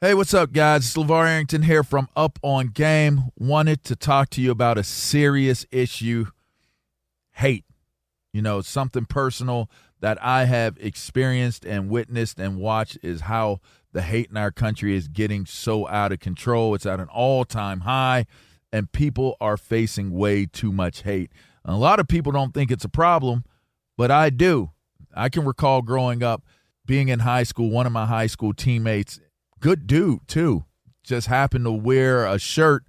Hey, what's up, guys? It's LeVar Arrington here from Up on Game. Wanted to talk to you about a serious issue, hate. You know, something personal that I have experienced and witnessed and watched is how the hate in our country is getting so out of control. It's at an all-time high, and people are facing way too much hate. And a lot of people don't think it's a problem, but I do. I can recall growing up, being in high school, one of my high school teammates, good dude, too, just happened to wear a shirt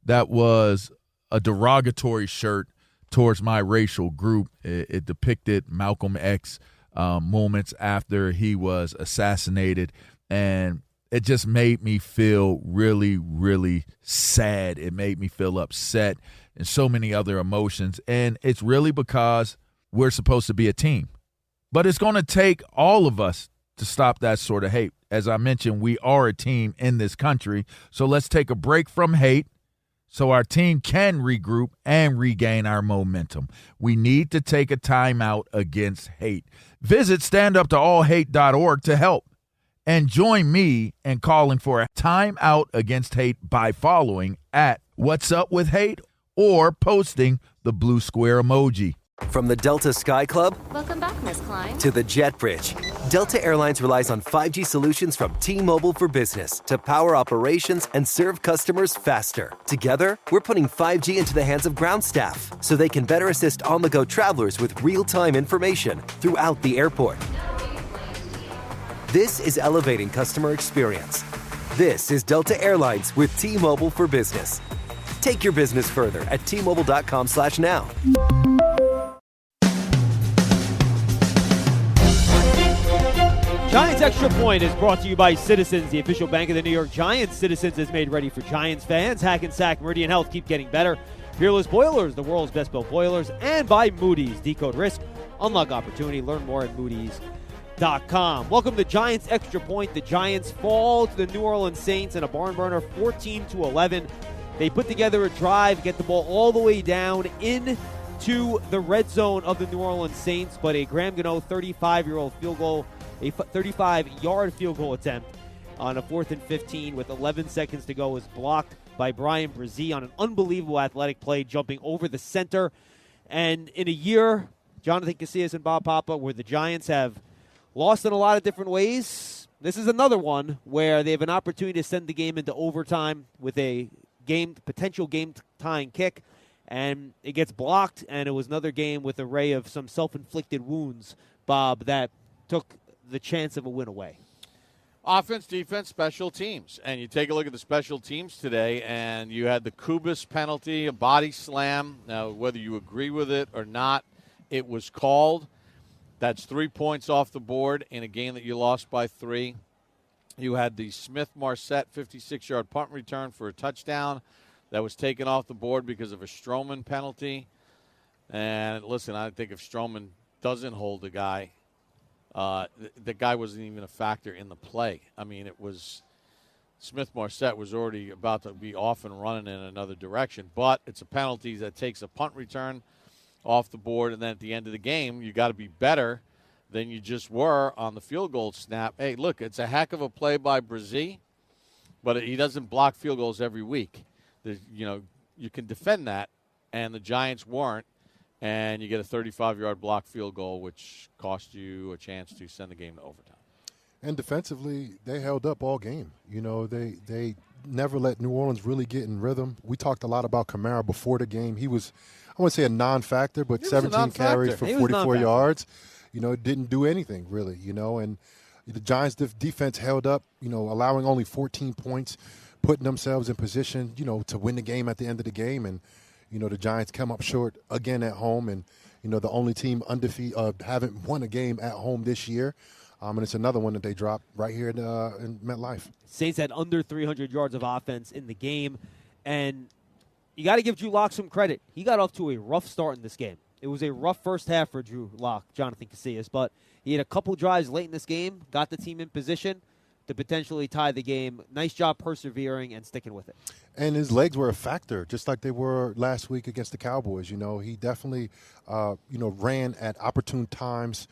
that was a derogatory shirt towards my racial group. It depicted Malcolm X moments after he was assassinated, and it just made me feel really, really sad. It made me feel upset and so many other emotions, and it's really because we're supposed to be a team. But it's going to take all of us to stop that sort of hate. As I mentioned, we are a team in this country, so let's take a break from hate so our team can regroup and regain our momentum. We need to take a timeout against hate. Visit standuptoallhate.org to help, and join me in calling for a timeout against hate by following at What's Up With Hate or posting the blue square emoji. From the Delta Sky Club, Welcome back, Miss Klein. to the Jet Bridge, Delta Airlines relies on 5G solutions from T-Mobile for Business to power operations and serve customers faster. Together, we're putting 5G into the hands of ground staff so they can better assist on-the-go travelers with real-time information throughout the airport. This is elevating customer experience. This is Delta Airlines with T-Mobile for Business. Take your business further at T-Mobile.com/now. Giants Extra Point is brought to you by Citizens, the official bank of the New York Giants. Citizens is made ready for Giants fans. Hackensack Meridian Health, keep getting better. Peerless Boilers, the world's best built boilers. And by Moody's, decode risk, unlock opportunity. Learn more at moodys.com. Welcome to Giants Extra Point. The Giants fall to the New Orleans Saints in a barn burner, 14-11. They put together a drive, get the ball all the way down into the red zone of the New Orleans Saints, but a Graham Gano 35-year-old field goal, a 35-yard field goal attempt on a 4th and 15 with 11 seconds to go was blocked by Brian Brzee on an unbelievable athletic play, jumping over the center. And in a year, Jonathan Casillas and Bob Papa, where the Giants have lost in a lot of different ways, this is another one where they have an opportunity to send the game into overtime with a potential game-tying kick, and it gets blocked, and it was another game with an array of some self-inflicted wounds, Bob, that took the chance of a win away. Offense, defense, special teams. And you take a look at the special teams today, and you had the Kubis penalty, a body slam. Now, whether you agree with it or not, it was called. That's 3 points off the board in a game that you lost by 3. You had the Smith-Marset 56-yard punt return for a touchdown that was taken off the board because of a Stroman penalty. And listen, I think if Stroman doesn't hold the guy, the guy wasn't even a factor in the play. I mean, it was Smith-Marset was already about to be off and running in another direction. But it's a penalty that takes a punt return off the board, and then at the end of the game, you got to be better than you just were on the field goal snap. Hey, look, it's a heck of a play by Brzee, but he doesn't block field goals every week. You can defend that, and the Giants weren't, and you get a 35-yard block field goal, which cost you a chance to send the game to overtime. And defensively, they held up all game. You know, they never let New Orleans really get in rhythm. We talked a lot about Kamara before the game. He was, I wouldn't say a non-factor, but 17 carries for 44 yards. You know, didn't do anything really, and the Giants' defense held up, allowing only 14 points, putting themselves in position, to win the game at the end of the game. And, the Giants come up short again at home, and, the only team undefeated, haven't won a game at home this year. And it's another one that they dropped right here in MetLife. Saints had under 300 yards of offense in the game, and you got to give Drew Lock some credit. He got off to a rough start in this game. It was a rough first half for Drew Lock, Jonathan Casillas, but he had a couple drives late in this game, got the team in position, to potentially tie the game. Nice job persevering and sticking with it. And his legs were a factor, just like they were last week against the Cowboys. He definitely, ran at opportune times,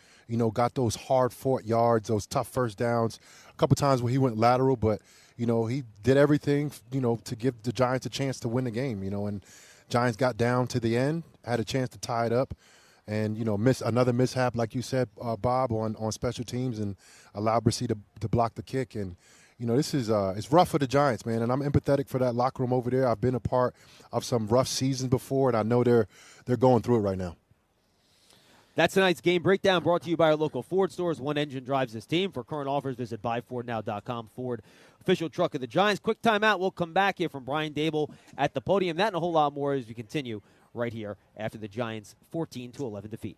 got those hard-fought yards, those tough first downs. A couple times where he went lateral, but, he did everything, to give the Giants a chance to win the game, and Giants got down to the end, had a chance to tie it up, and, miss another mishap, like you said, Bob, on special teams, and allowed Brissy to block the kick. And, this is it's rough for the Giants, man, and I'm empathetic for that locker room over there. I've been a part of some rough seasons before, and I know they're going through it right now. That's tonight's game breakdown brought to you by our local Ford stores. One engine drives this team. For current offers, visit buyfordnow.com. Ford, official truck of the Giants. Quick timeout. We'll come back here from Brian Dable at the podium. That and a whole lot more as we continue right here after the Giants' 14-11 defeat.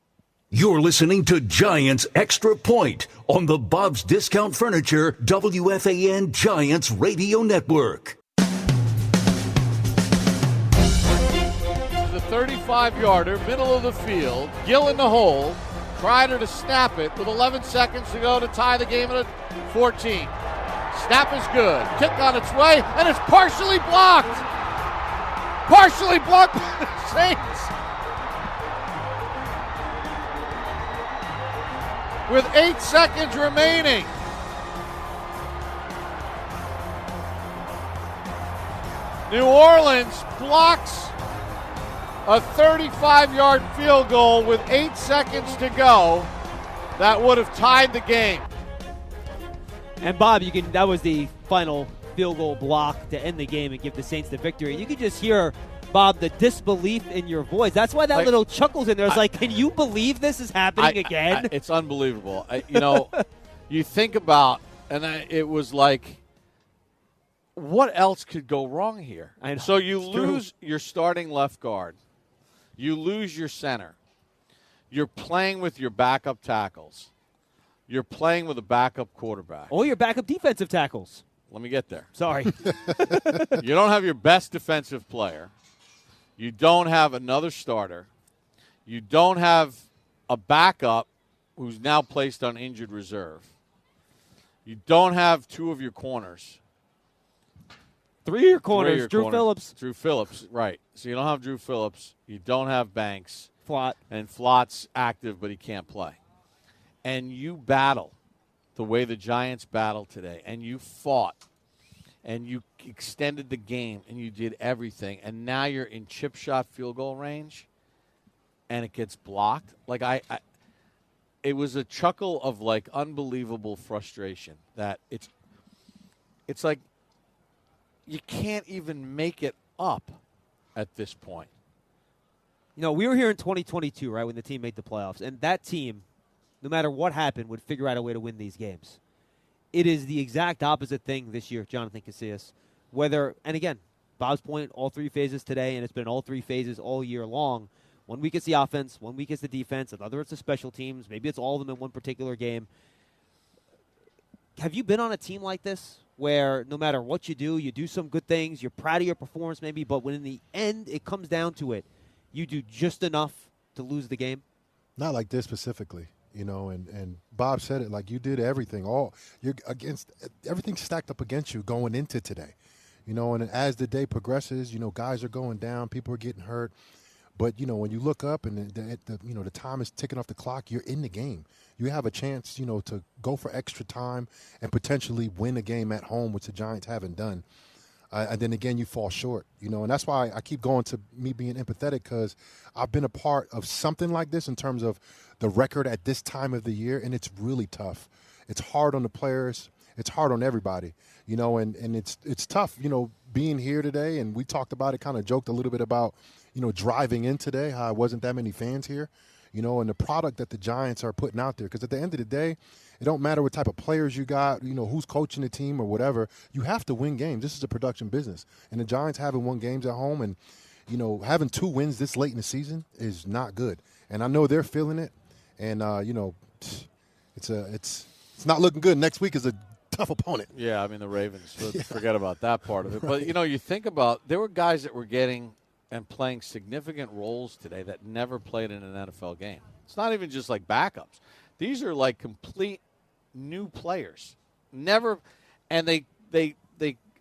You're listening to Giants Extra Point on the Bob's Discount Furniture WFAN Giants Radio Network. The 35-yarder, middle of the field, Gill in the hole, Kreider to snap it with 11 seconds to go to tie the game at 14. Snap is good. Kick on its way, and it's partially blocked. Partially blocked by the Saints. With 8 seconds remaining. New Orleans blocks a 35-yard field goal with 8 seconds to go. That would have tied the game. And Bob, that was the final field goal block to end the game and give the Saints the victory. You could just hear, Bob, the disbelief in your voice. That's why that little chuckles in there. It's like, can you believe this is happening again? It's unbelievable. You think about, and it was like, what else could go wrong here? So you lose your starting left guard. You lose your center. You're playing with your backup tackles. You're playing with a backup quarterback. Or your backup defensive tackles. Let me get there. Sorry. You don't have your best defensive player. You don't have another starter. You don't have a backup who's now placed on injured reserve. You don't have two of your corners. Three of your corners. Drew Phillips. Drew Phillips, right. So you don't have Drew Phillips. You don't have Banks. Flott. And Flott's active, but he can't play. And you battle the way the Giants battled today. And you fought. And you extended the game. And you did everything. And now you're in chip shot field goal range. And it gets blocked. Like, it was a chuckle of, like, unbelievable frustration. That it's like you can't even make it up at this point. You know, we were here in 2022, right, when the team made the playoffs. And that team, no matter what happened, would figure out a way to win these games. It is the exact opposite thing this year, Jonathan Casillas. And again, Bob's point, all three phases today, and it's been all three phases all year long. 1 week it's the offense, 1 week it's the defense, another it's the special teams. Maybe it's all of them in one particular game. Have you been on a team like this where no matter what you do some good things, you're proud of your performance maybe, but when in the end it comes down to it, you do just enough to lose the game? Not like this specifically, and Bob said it, like you did everything. You're against everything stacked up against you going into today. And as the day progresses, guys are going down, people are getting hurt. But, when you look up and the time is ticking off the clock, you're in the game. You have a chance, to go for extra time and potentially win a game at home, which the Giants haven't done. And then, again, you fall short, and that's why I keep going to me being empathetic, because I've been a part of something like this in terms of the record at this time of the year, and it's really tough. It's hard on the players. It's hard on everybody, and it's tough, being here today. And we talked about it, kind of joked a little bit about, driving in today, how it wasn't that many fans here, and the product that the Giants are putting out there. Because at the end of the day, it don't matter what type of players you got, who's coaching the team or whatever. You have to win games. This is a production business. And the Giants haven't won games at home. And, having 2 wins this late in the season is not good. And I know they're feeling it. And, it's not looking good. Next week is a tough opponent. Yeah, I mean, the Ravens, forget about that part of it. But, you think about, there were guys that were getting and playing significant roles today that never played in an NFL game. It's not even just like backups. These are like complete new players. Never, and they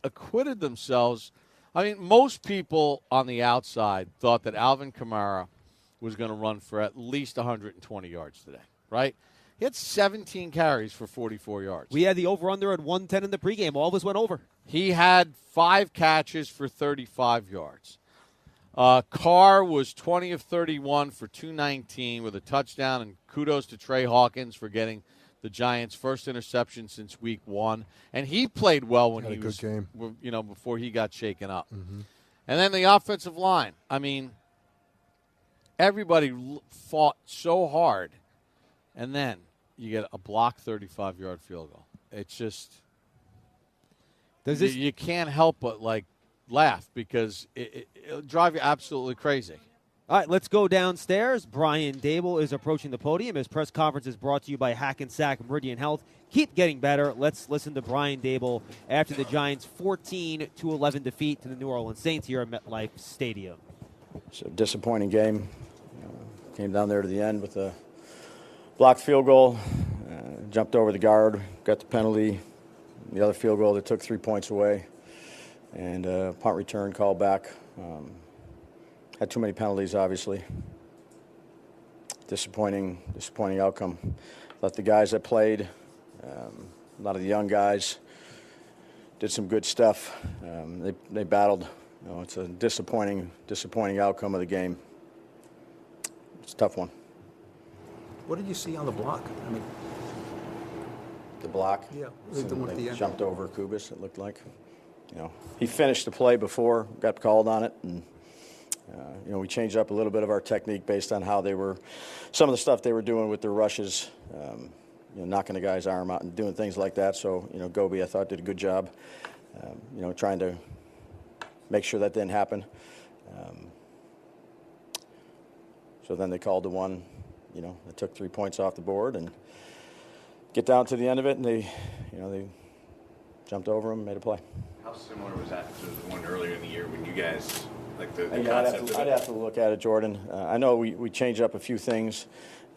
acquitted themselves. I mean, most people on the outside thought that Alvin Kamara was going to run for at least 120 yards today, right? He had 17 carries for 44 yards. We had the over-under at 110 in the pregame. All of us went over. He had 5 catches for 35 yards. Carr was 20 of 31 for 219 with a touchdown, and kudos to Trey Hawkins for getting the Giants' first interception since week 1. And he played well when he was, game. Before he got shaken up. Mm-hmm. And then the offensive line. I mean, everybody fought so hard, and then you get a blocked 35-yard field goal. It's just you can't help but laugh because it'll drive you absolutely crazy. All right, let's go downstairs. Brian Dable is approaching the podium. His press conference is brought to you by Hackensack Meridian Health. Keep getting better. Let's listen to Brian Dable after the Giants' 14-11 defeat to the New Orleans Saints here at MetLife Stadium. It's a disappointing game. Came down there to the end with a blocked field goal, jumped over the guard, got the penalty, the other field goal that took 3 points away, and punt return called back. Had too many penalties, obviously. Disappointing outcome. Let the guys that played, a lot of the young guys, did some good stuff. They battled. It's a disappointing outcome of the game. It's a tough one. What did you see on the block? I mean, the block? Yeah. They jumped over Kubis, it looked like. He finished the play before, got called on it, and we changed up a little bit of our technique based on how some of the stuff they were doing with their rushes, knocking the guy's arm out and doing things like that. So, Gobi, I thought, did a good job, trying to make sure that didn't happen. So then they called the one, they took 3 points off the board and get down to the end of it, and they jumped over him, made a play. How similar was that to the one earlier in the year when you guys, the concept I'd have to look at it, Jordan. I know we changed up a few things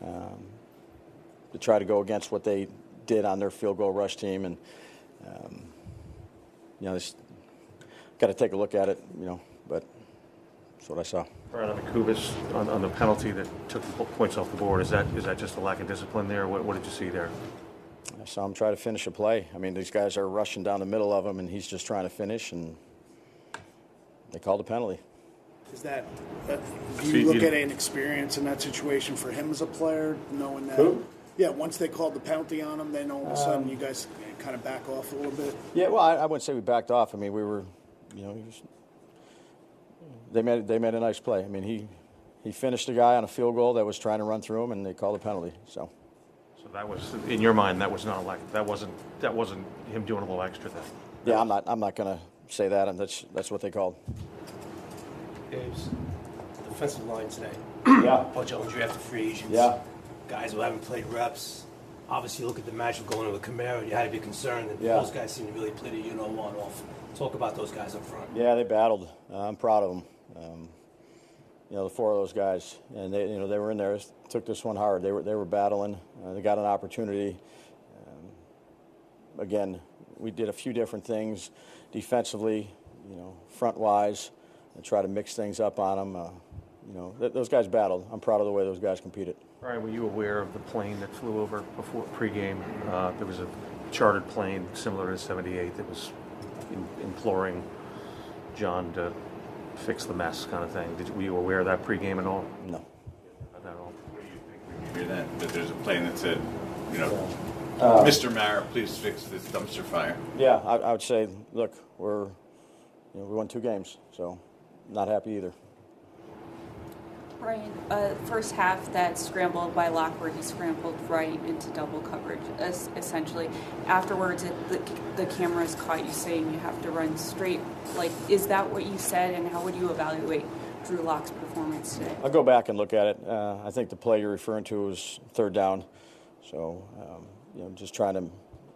to try to go against what they did on their field goal rush team, and just got to take a look at it, but that's what I saw. Right on the Kubis, on the penalty that took points off the board, is that just a lack of discipline there? What did you see there? I saw him try to finish a play. I mean, these guys are rushing down the middle of him, and he's just trying to finish, and they called a penalty. Is that do you look at an experience in that situation for him as a player, knowing that? Who? Yeah, once they called the penalty on him, then all of a sudden you guys kind of back off a little bit? Yeah, well, I wouldn't say we backed off. I mean, we were, they made a nice play. I mean, he finished a guy on a field goal that was trying to run through him, and they called a penalty. So that was, in your mind, that was not that wasn't him doing a little extra then. Yeah, I'm not going to say that, and that's what they called. Dave's defensive line today. Yeah. A bunch of undrafted free agents. Yeah. Guys who haven't played reps. Obviously, look at the matchup going in with Kamara. You had to be concerned that those guys seem to really play the one off. Talk about those guys up front. Yeah, they battled. I'm proud of them. The 4 of those guys, and they were in there. Took this one hard. They were battling. They got an opportunity. Again, we did a few different things defensively, front wise, and try to mix things up on them. Those guys battled. I'm proud of the way those guys competed. Brian, were you aware of the plane that flew over before pregame? There was a chartered plane similar to the 78 that was imploring John to fix the mess, kind of thing. Were you aware of that pregame at all? No. Not at all. What do you think when you hear that there's a plane that said, Mr. Mara, please fix this dumpster fire? Yeah, I would say, look, we won 2 games, so not happy either. Brian, first half that scrambled by Lockwood, he scrambled right into double coverage, essentially. Afterwards, the cameras caught you saying you have to run straight. Is that what you said, and how would you evaluate Drew Lock's performance today? I'll go back and look at it. I think the play you're referring to was 3rd down. So, just trying to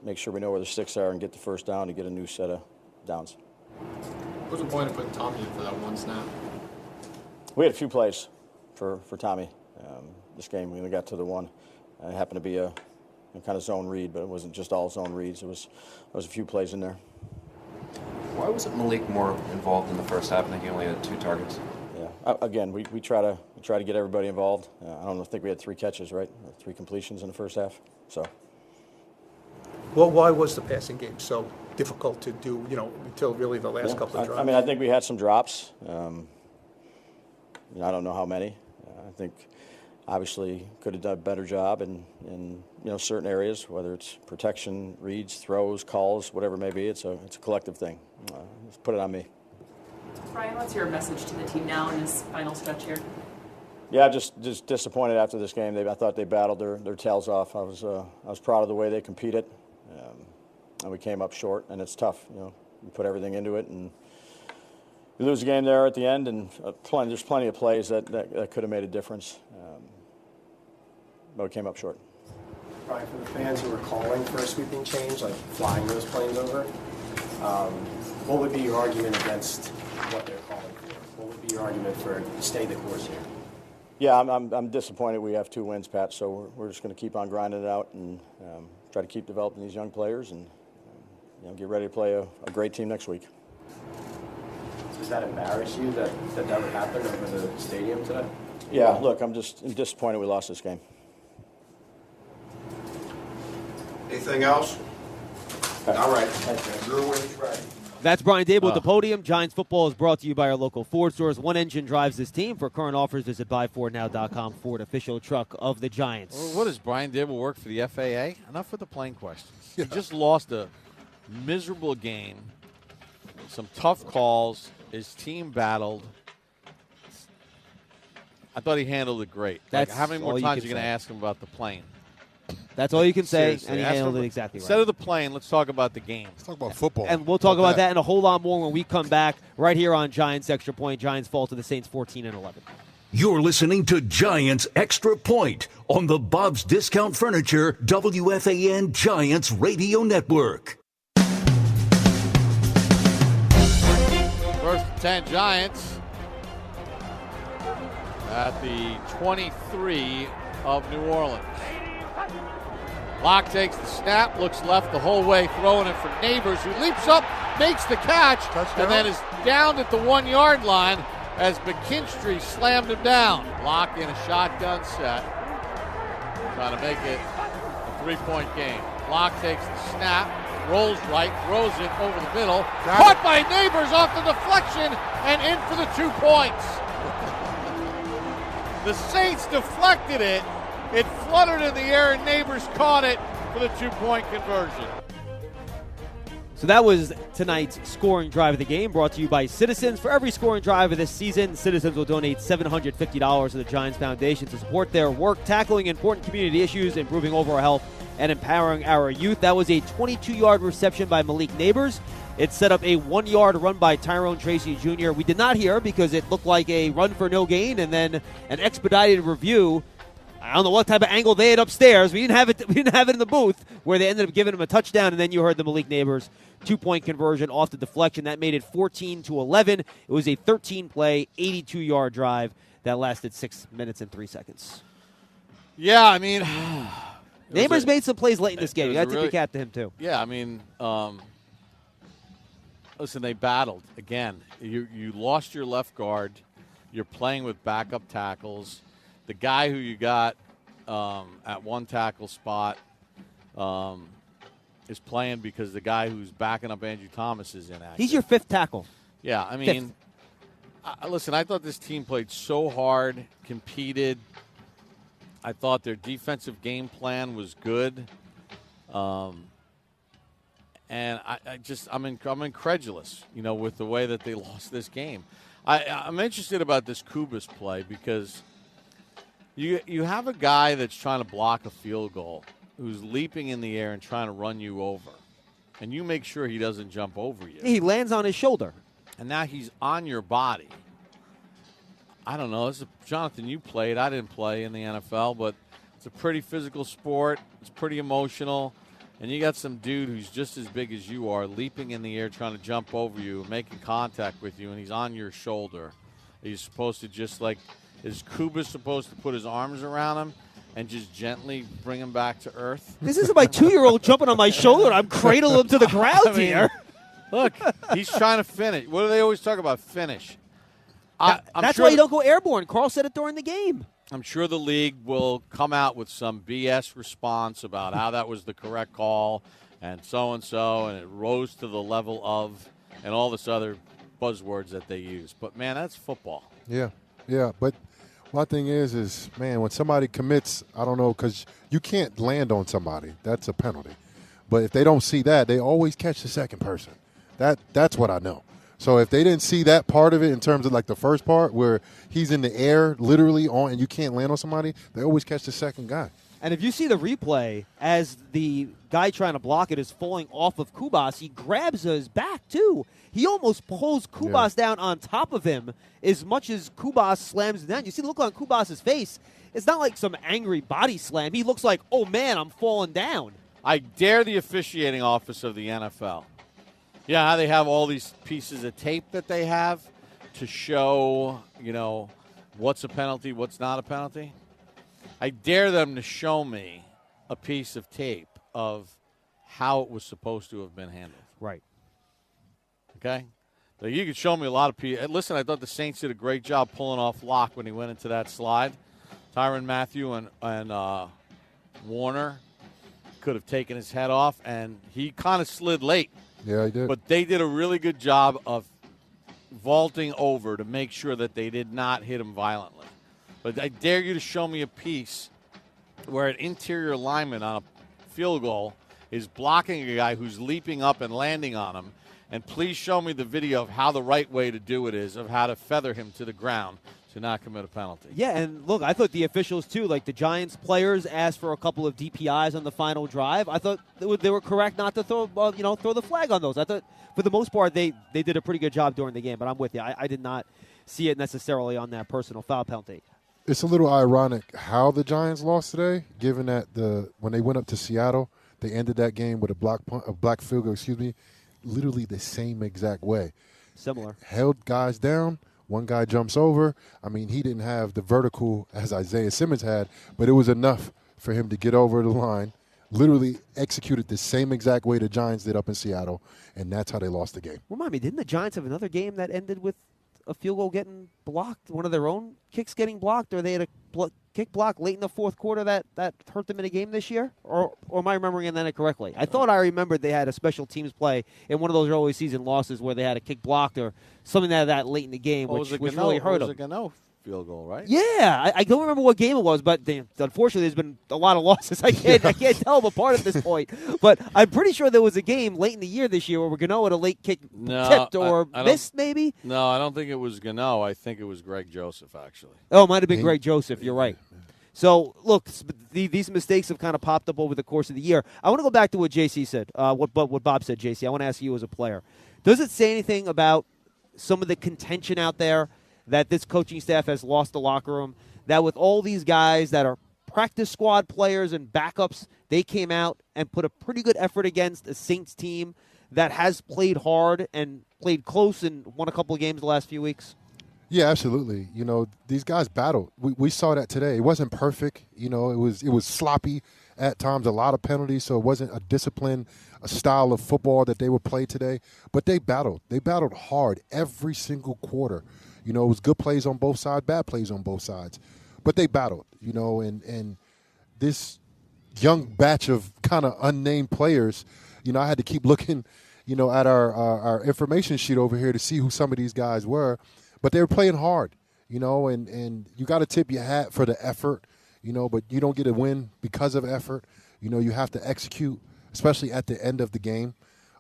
make sure we know where the sticks are and get the first down to get a new set of downs. What was the point of putting Tommy in for that one snap? We had a few plays for Tommy this game. We only got to the one. It happened to be a kind of zone read, but it wasn't just all zone reads. There was a few plays in there. Why wasn't Malik more involved in the first half? I think he only had 2 targets. Yeah, again, we try to get everybody involved. I think we had 3 catches, right? 3 completions in the first half. So. Well, why was the passing game so difficult to do, until really the last couple of drives? I mean, I think we had some drops. I don't know how many. I think obviously could have done a better job in certain areas, whether it's protection, reads, throws, calls, whatever it may be. It's a collective thing. Let's put it on me. Brian, what's your message to the team now in this final stretch here? Yeah, just disappointed after this game. I thought they battled their tails off. I was proud of the way they competed, and we came up short. And it's tough, we put everything into it, and you lose the game there at the end. And there's plenty of plays that could have made a difference, but we came up short. Brian, for the fans who are calling for a sweeping change, like flying those planes over, what would be your argument against what they're calling for? What would be your argument for stay the course here? Yeah, I'm disappointed we have 2 wins, Pat, so we're just going to keep on grinding it out and try to keep developing these young players and get ready to play a great team next week. Does that embarrass you that would happen over the stadium today? Yeah, look, I'm disappointed we lost this game. Anything else? All right. Drew, when he's ready. That's Brian Dable at the podium. Giants football is brought to you by our local Ford stores. One engine drives this team. For current offers, visit buyfordnow.com. Ford, official truck of the Giants. Well, what does Brian Dable work for the FAA? Enough with the plane questions. He just lost a miserable game. Some tough calls. His team battled. I thought he handled it great. How many more times are you going to ask him about the plane? That's all you can say, Seriously, and he handled it exactly right. Instead of the plane, let's talk about the game. Let's talk about football. And we'll talk about that and a whole lot more when we come back right here on Giants Extra Point. Giants fall to the Saints 14-11. You're listening to Giants Extra Point on the Bob's Discount Furniture WFAN Giants Radio Network. First and 10 Giants at the 23 of New Orleans. Locke takes the snap, looks left the whole way, throwing it for Neighbors, who leaps up, makes the catch, and then is downed at the 1-yard line as McKinstry slammed him down. Locke in a shotgun set, trying to make it a 3-point game. Locke takes the snap, rolls right, throws it over the middle, caught by Neighbors off the deflection, and in for the 2 points. The Saints deflected it. It fluttered in the air, and Neighbors caught it for the 2-point conversion. So that was tonight's scoring drive of the game, brought to you by Citizens. For every scoring drive of this season, Citizens will donate $750 to the Giants Foundation to support their work tackling important community issues, improving overall health, and empowering our youth. That was a 22-yard reception by Malik Neighbors. It set up a 1-yard run by Tyrone Tracy Jr. We did not hear because it looked like a run for no gain, and then an expedited review. I don't know what type of angle they had upstairs. We didn't have it. We didn't have it in the booth where they ended up giving him a touchdown, and then you heard the Malik Neighbors 2-point conversion off the deflection that made it 14-11. It was a 13-play, 82-yard drive that lasted 6 minutes and 3 seconds. Yeah, I mean, Neighbors made some plays late in this game. You got to tip your cap to him too. Yeah, I mean, listen, they battled again. You lost your left guard. You're playing with backup tackles. The guy who you got at one tackle spot is playing because the guy who's backing up Andrew Thomas is inactive. He's your 5th tackle. Yeah, I mean, listen, I thought this team played so hard, competed. I thought their defensive game plan was good. And I'm incredulous, with the way that they lost this game. I'm interested about this Kubas play because you have a guy that's trying to block a field goal who's leaping in the air and trying to run you over, and you make sure he doesn't jump over you. He lands on his shoulder. And now he's on your body. I don't know. Jonathan, you played. I didn't play in the NFL, but it's a pretty physical sport. It's pretty emotional. And you got some dude who's just as big as you are leaping in the air trying to jump over you, making contact with you, and he's on your shoulder. He's supposed to is Kubas supposed to put his arms around him and just gently bring him back to earth? This isn't my 2-year-old jumping on my shoulder. I'm cradling him to the ground here. Look, he's trying to finish. What do they always talk about? Finish. That's why you don't go airborne. Carl said it during the game. I'm sure the league will come out with some BS response about how that was the correct call and so, and it rose to the level of, and all this other buzzwords that they use. But, man, that's football. Yeah, but my thing is, man, when somebody commits, I don't know, because you can't land on somebody. That's a penalty. But if they don't see that, they always catch the second person. That's what I know. So if they didn't see that part of it in terms of like the first part where he's in the air literally on and you can't land on somebody, they always catch the second guy. And if you see the replay, as the guy trying to block it is falling off of Kubas, he grabs his back too. He almost pulls Kubas down on top of him as much as Kubas slams him down. You see the look on Kubas's face. It's not like some angry body slam. He looks like, oh, man, I'm falling down. I dare the officiating office of the NFL. Yeah, how they have all these pieces of tape that they have to show, what's a penalty, what's not a penalty. I dare them to show me a piece of tape of how it was supposed to have been handled. Right. Okay? So you could show me a lot of people. Listen, I thought the Saints did a great job pulling off Locke when he went into that slide. Tyrann Mathieu and Warner could have taken his head off, and he kind of slid late. Yeah, he did. But they did a really good job of vaulting over to make sure that they did not hit him violently. But I dare you to show me a piece where an interior lineman on a field goal is blocking a guy who's leaping up and landing on him. And please show me the video of how the right way to do it is, of how to feather him to the ground to not commit a penalty. Yeah, and look, I thought the officials, too, like the Giants players asked for a couple of DPIs on the final drive. I thought they were correct not to throw the flag on those. I thought, for the most part, they did a pretty good job during the game, but I'm with you. I did not see it necessarily on that personal foul penalty. It's a little ironic how the Giants lost today, given that when they went up to Seattle, they ended that game with a black field goal, literally the same exact way. Similar. Held guys down. One guy jumps over. I mean, he didn't have the vertical as Isaiah Simmons had, but it was enough for him to get over the line, literally executed the same exact way the Giants did up in Seattle, and that's how they lost the game. Remind me, didn't the Giants have another game that ended with a field goal getting blocked, one of their own kicks getting blocked, or they had a kick block late in the fourth quarter that hurt them in a game this year? Or am I remembering that incorrectly? I thought I remembered they had a special teams play in one of those early season losses where they had a kick blocked or something like that late in the game, which really hurt them. It was a Gano field goal, right? Yeah, I don't remember what game it was, but unfortunately there's been a lot of losses. I can't tell them apart at this point. But I'm pretty sure there was a game late in the year this year where Gano had a late kick tipped or missed, maybe? No, I don't think it was Gano. I think it was Greg Joseph, actually. Oh, it might have been Greg Joseph. You're right. So, look, these mistakes have kind of popped up over the course of the year. I want to go back to what JC said, what Bob said, JC. I want to ask you as a player. Does it say anything about some of the contention out there that this coaching staff has lost the locker room, that with all these guys that are practice squad players and backups, they came out and put a pretty good effort against a Saints team that has played hard and played close and won a couple of games the last few weeks? Yeah, absolutely. These guys battled. We saw that today. It wasn't perfect. It was sloppy at times, a lot of penalties, so it wasn't a discipline, a style of football that they would play today. But they battled. They battled hard every single quarter. It was good plays on both sides, bad plays on both sides. But they battled, and this young batch of kind of unnamed players, I had to keep looking, at our information sheet over here to see who some of these guys were. But they were playing hard, and you got to tip your hat for the effort, but you don't get a win because of effort. You have to execute, especially at the end of the game.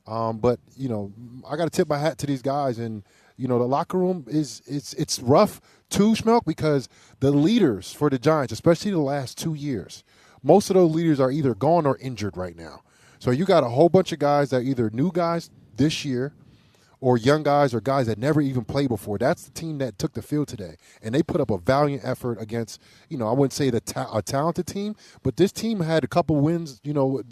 But I got to tip my hat to these guys, and the locker room it's rough too, Schmeelk, because the leaders for the Giants, especially the last 2 years, most of those leaders are either gone or injured right now. So you got a whole bunch of guys that are either new guys this year or young guys or guys that never even played before. That's the team that took the field today. And they put up a valiant effort against, I wouldn't say a talented team, but this team had a couple wins,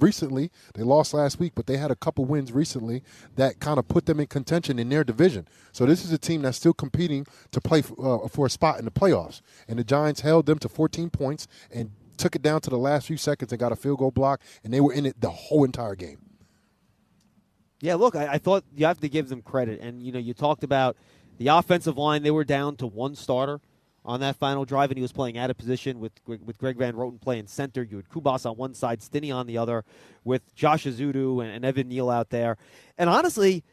recently. They lost last week, but they had a couple wins recently that kind of put them in contention in their division. So this is a team that's still competing to play for a spot in the playoffs. And the Giants held them to 14 points and took it down to the last few seconds and got a field goal block, and they were in it the whole entire game. Yeah, look, I thought you have to give them credit. And, you talked about the offensive line. They were down to one starter on that final drive, and he was playing out of position with Greg Van Roten playing center. You had Kubas on one side, Stinney on the other, with Josh Azudu and Evan Neal out there. And honestly,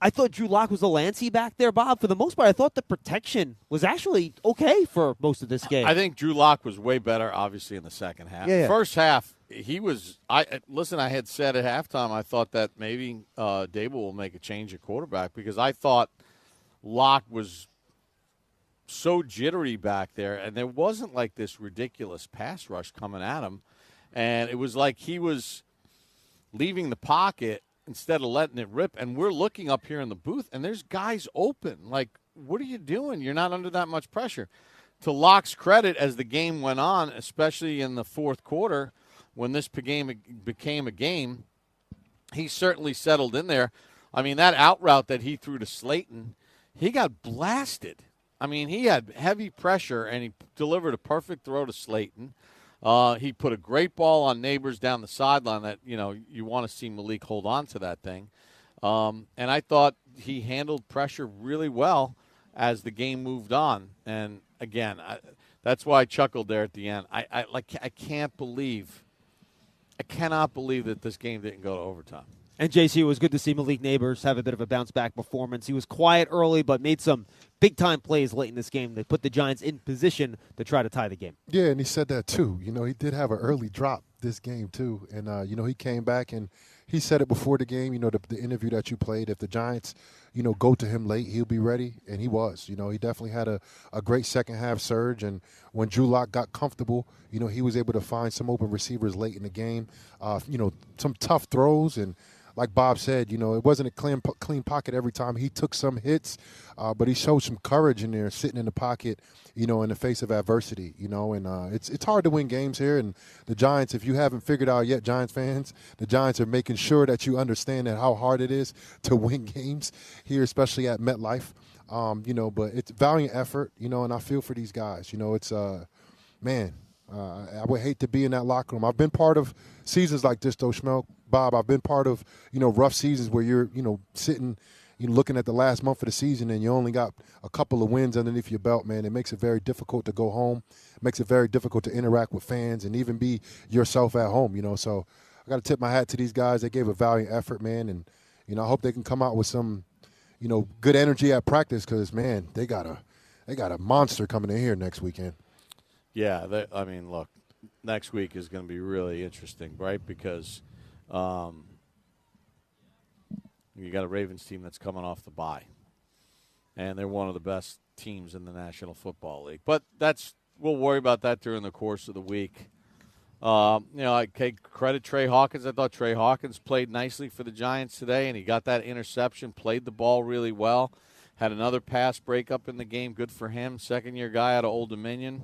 I thought Drew Lock was a Lancey back there, Bob. For the most part, I thought the protection was actually okay for most of this game. I think Drew Lock was way better, obviously, in the second half. Yeah. First half, he was – I had said at halftime I thought that maybe Dable will make a change at quarterback because I thought Lock was so jittery back there, and there wasn't like this ridiculous pass rush coming at him. And it was like he was leaving the pocket instead of letting it rip. And we're looking up here in the booth, and there's guys open. Like, what are you doing? You're not under that much pressure. To Lock's credit, as the game went on, especially in the fourth quarter, when this became a game, he certainly settled in there. I mean, that out route that he threw to Slayton, he got blasted. I mean, he had heavy pressure, and he delivered a perfect throw to Slayton. He put a great ball on Neighbors down the sideline that, you want to see Malik hold on to that thing. And I thought he handled pressure really well as the game moved on. And, again, that's why I chuckled there at the end. I cannot believe that this game didn't go to overtime. And, JC, it was good to see Malik Neighbors have a bit of a bounce-back performance. He was quiet early but made some big-time plays late in this game that put the Giants in position to try to tie the game. Yeah, and he said that too. He did have an early drop this game too. And, he came back and he said it before the game, the interview that you played. If the Giants, go to him late, he'll be ready. And he was. He definitely had a great second-half surge. And when Drew Lock got comfortable, he was able to find some open receivers late in the game, some tough throws. And like Bob said, it wasn't a clean pocket every time. He took some hits, but he showed some courage in there, sitting in the pocket, in the face of adversity, and it's hard to win games here. And the Giants, if you haven't figured out yet, Giants fans, the Giants are making sure that you understand that how hard it is to win games here, especially at MetLife. But it's valiant effort, and I feel for these guys. It's I would hate to be in that locker room. I've been part of seasons like this, though, Schmeelk. Bob, I've been part of, rough seasons where you're, sitting, looking at the last month of the season and you only got a couple of wins underneath your belt, man. It makes it very difficult to go home. It makes it very difficult to interact with fans and even be yourself at home, So I got to tip my hat to these guys. They gave a valiant effort, man. And, I hope they can come out with some, good energy at practice because, man, they got a monster coming in here next weekend. Yeah, look, next week is going to be really interesting, right? Because you got a Ravens team that's coming off the bye, and they're one of the best teams in the National Football League. But we'll worry about that during the course of the week. I credit Trey Hawkins. I thought Trey Hawkins played nicely for the Giants today, and he got that interception, played the ball really well, had another pass breakup in the game. Good for him. Second-year guy out of Old Dominion.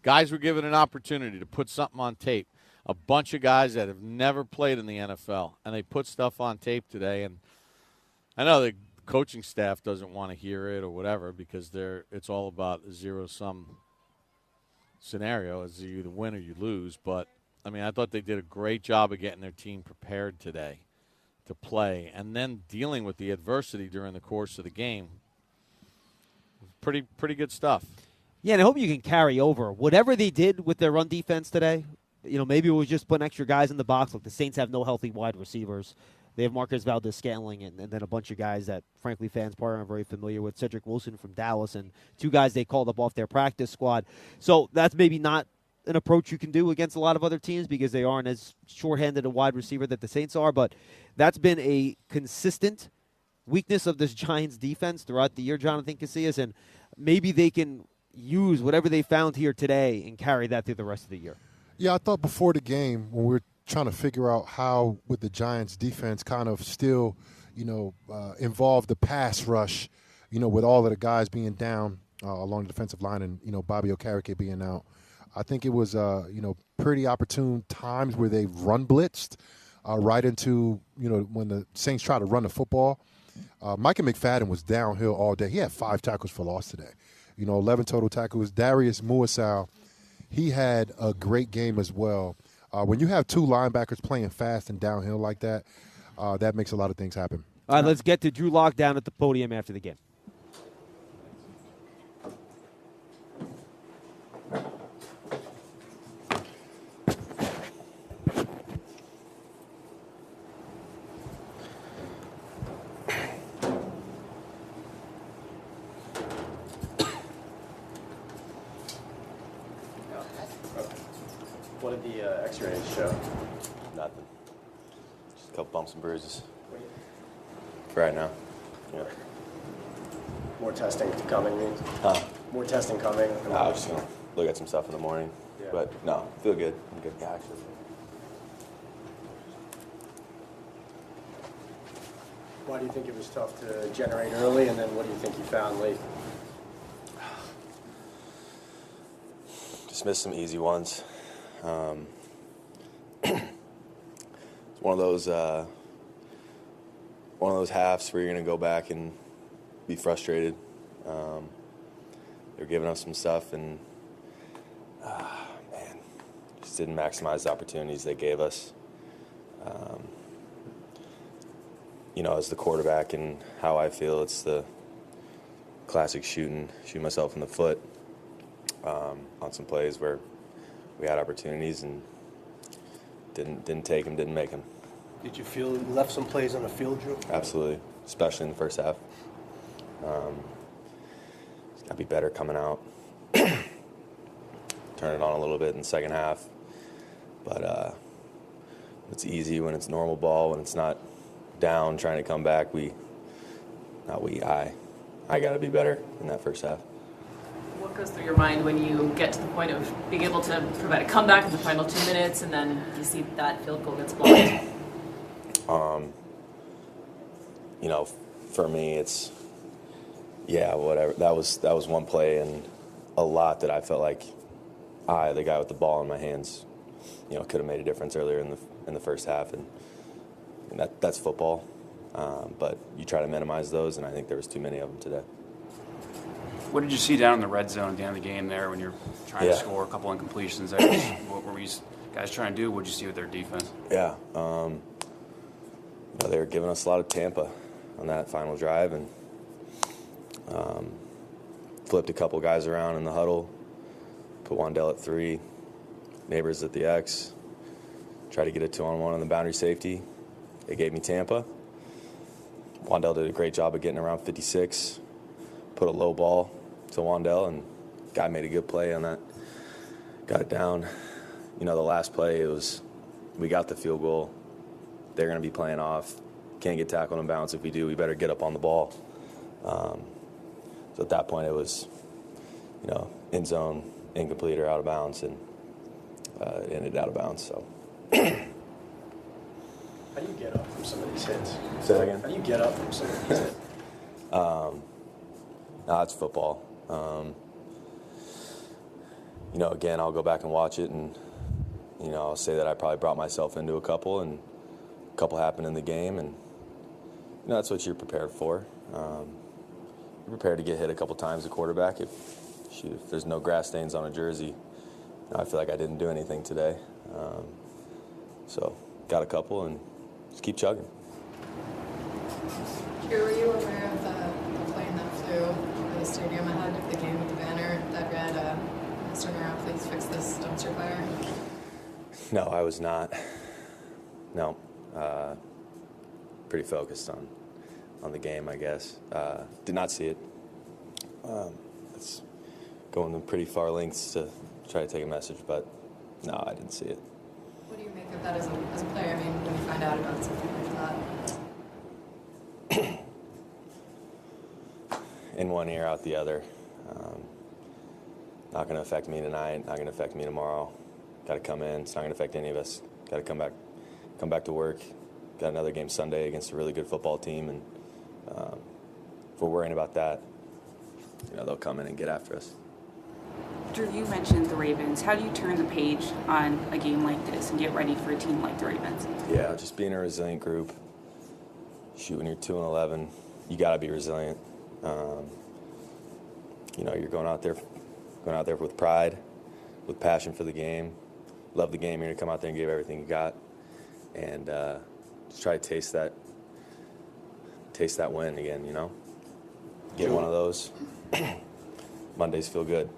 Guys were given an opportunity to put something on tape. A bunch of guys that have never played in the NFL, and they put stuff on tape today. And I know the coaching staff doesn't want to hear it or whatever because it's all about a zero-sum scenario. It's you either win or you lose. But, I thought they did a great job of getting their team prepared today to play and then dealing with the adversity during the course of the game. Pretty good stuff. Yeah, and I hope you can carry over whatever they did with their run defense today. Maybe it was just putting extra guys in the box. Look, the Saints have no healthy wide receivers. They have Marquez Valdez-Scantling and then a bunch of guys that, frankly, fans probably aren't very familiar with. Cedric Wilson from Dallas and two guys they called up off their practice squad. So that's maybe not an approach you can do against a lot of other teams because they aren't as shorthanded a wide receiver that the Saints are. But that's been a consistent weakness of this Giants defense throughout the year, Jonathan Casillas, and maybe they can use whatever they found here today and carry that through the rest of the year. Yeah, I thought before the game when we were trying to figure out how would the Giants defense kind of still, involve the pass rush, with all of the guys being down along the defensive line and, Bobby Okereke being out. I think it was, pretty opportune times where they run blitzed right into, when the Saints try to run the football. Micah McFadden was downhill all day. He had 5 tackles for loss today. 11 total tackles. Darius Muasau, he had a great game as well. When you have two linebackers playing fast and downhill like that, that makes a lot of things happen. All right, let's get to Drew Lock down at the podium after the game. What did the X-rays show? Nothing. Just a couple bumps and bruises. For right now. Yeah. More testing coming, means? More testing coming? No, I was just going to look at some stuff in the morning. Yeah. But no, feel good. I'm good. Yeah, actually. Why do you think it was tough to generate early, and then what do you think you found late? Just missed some easy ones. It's one of those halves where you're going to go back and be frustrated. They're giving us some stuff, and man, just didn't maximize the opportunities they gave us. As the quarterback and how I feel, it's the classic shooting myself in the foot on some plays where we had opportunities and didn't take them, didn't make them. Did you feel you left some plays on the field, Drew? Absolutely, especially in the first half. It's got to be better coming out. Turn it on a little bit in the second half. But it's easy when it's normal ball, when it's not down trying to come back. I got to be better in that first half. What goes through your mind when you get to the point of being able to provide a comeback in the final 2 minutes, and then you see that field goal gets blocked? For me, it's whatever. That was one play and a lot that I felt like the guy with the ball in my hands, could have made a difference earlier in the first half, and that's football. But you try to minimize those, and I think there was too many of them today. What did you see down in the red zone at the end of the game there when you're trying to score a couple incompletions there? What were you guys trying to do? What did you see with their defense? Yeah. They were giving us a lot of Tampa on that final drive, and flipped a couple guys around in the huddle, put Wandell at 3, Neighbors at the X, tried to get a 2-on-1 on the boundary safety. They gave me Tampa. Wandell did a great job of getting around 56, put a low ball to Wandell, and guy made a good play on that. Got it down. The last play, we got the field goal. They're going to be playing off. Can't get tackled and bounce. If we do, we better get up on the ball. So at that point, it was, end zone, incomplete or out of bounds, and it ended out of bounds. So. How do you get up from some of these hits? Say that again? How do you get up from some of these hits? It's football. Again, I'll go back and watch it, and, I'll say that I probably brought myself into a couple, and a couple happened in the game, and, that's what you're prepared for. You're prepared to get hit a couple times, a quarterback. If there's no grass stains on a jersey, I feel like I didn't do anything today. So got a couple, and just keep chugging. Were you aware of the plane that flew over the stadium ahead of the game with the banner that read, Mr. Mara, please fix this dumpster fire? No, I was not. No. Pretty focused on the game, I guess. Did not see it. It's going to pretty far lengths to try to take a message, but no, I didn't see it. What do you make of that as a player? I mean, when you find out about something like that? In one ear, out the other. Not going to affect me tonight. Not going to affect me tomorrow. Got to come in. It's not going to affect any of us. Got to come back to work. Got another game Sunday against a really good football team, and if we're worrying about that, they'll come in and get after us. Drew, you mentioned the Ravens. How do you turn the page on a game like this and get ready for a team like the Ravens? Yeah, just being a resilient group. Shoot, when you're 2-11, you got to be resilient. You're going out there with pride, with passion for the game. Love the game. You're going to come out there and give everything you got. And just try to taste that win again, you know? Get one of those. Mondays feel good.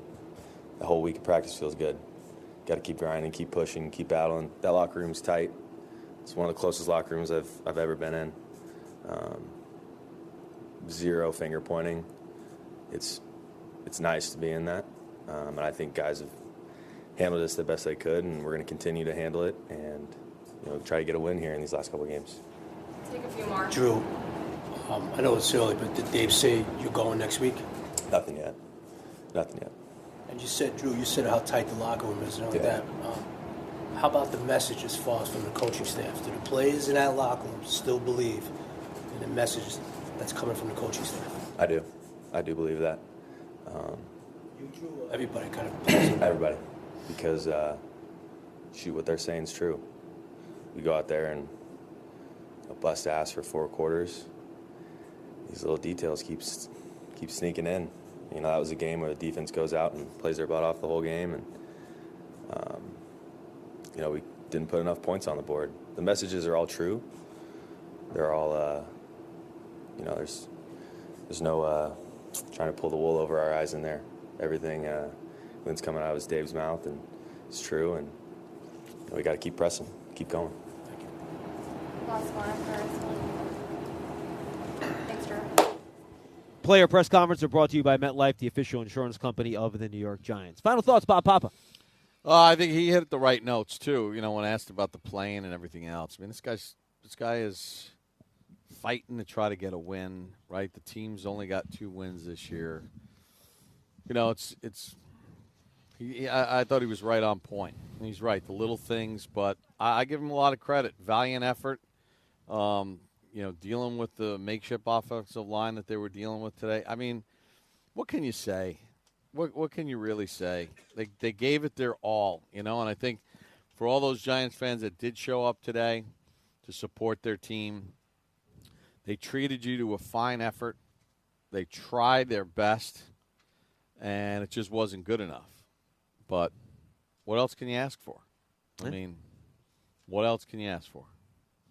The whole week of practice feels good. Got to keep grinding, keep pushing, keep battling. That locker room's tight. It's one of the closest locker rooms I've ever been in. Zero finger pointing. It's nice to be in that. And I think guys have handled this the best they could, and we're going to continue to handle it and try to get a win here in these last couple of games. Take a few more. Drew, I know it's early, but did Dave say you're going next week? Nothing yet. And you said, Drew, how tight the locker room is and all that. How about the message as far as from the coaching staff? Do the players in that locker room still believe in the message that's coming from the coaching staff? I do. I do believe that. You, Drew, everybody kind of everybody. Because, what they're saying is true. We go out there and bust ass for 4 quarters. These little details keep sneaking in. That was a game where the defense goes out and plays their butt off the whole game, and we didn't put enough points on the board. The messages are all true. They're all, there's no trying to pull the wool over our eyes in there. Everything that's coming out of Dave's mouth, and it's true, and we got to keep pressing, keep going. Last one for Thanks, Drew. Player press conference are brought to you by MetLife, the official insurance company of the New York Giants. Final thoughts, Bob Papa. I think he hit the right notes too. When asked about the plane and everything else. I mean, this guy is fighting to try to get a win. Right, the team's only got 2 wins this year. I thought he was right on point. He's right, the little things, but I give him a lot of credit. Valiant effort. Dealing with the makeshift offensive line that they were dealing with today. I mean, what can you say? What can you really say? They gave it their all, and I think for all those Giants fans that did show up today to support their team, they treated you to a fine effort. They tried their best, and it just wasn't good enough. But what else can you ask for? I mean, what else can you ask for?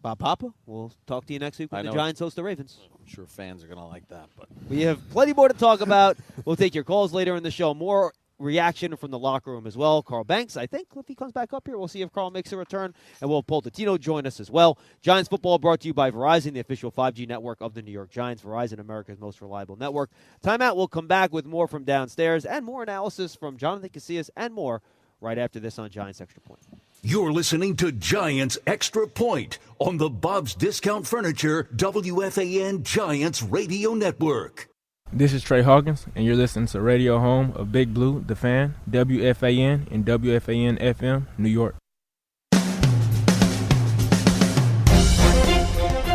Bob Papa, we'll talk to you next week when the Giants host the Ravens. I'm sure fans are going to like that. But we have plenty more to talk about. We'll take your calls later in the show. More reaction from the locker room as well. Carl Banks, I think, if he comes back up here, we'll see if Carl makes a return. And we'll have Paul Dottino join us as well. Giants football brought to you by Verizon, the official 5G network of the New York Giants. Verizon, America's most reliable network. Timeout will come back with more from downstairs and more analysis from Jonathan Casillas and more right after this on Giants Extra Point. You're listening to Giants Extra Point on the Bob's Discount Furniture WFAN Giants Radio Network. This is Trey Hawkins, and you're listening to Radio Home of Big Blue, The Fan, WFAN and WFAN FM, New York.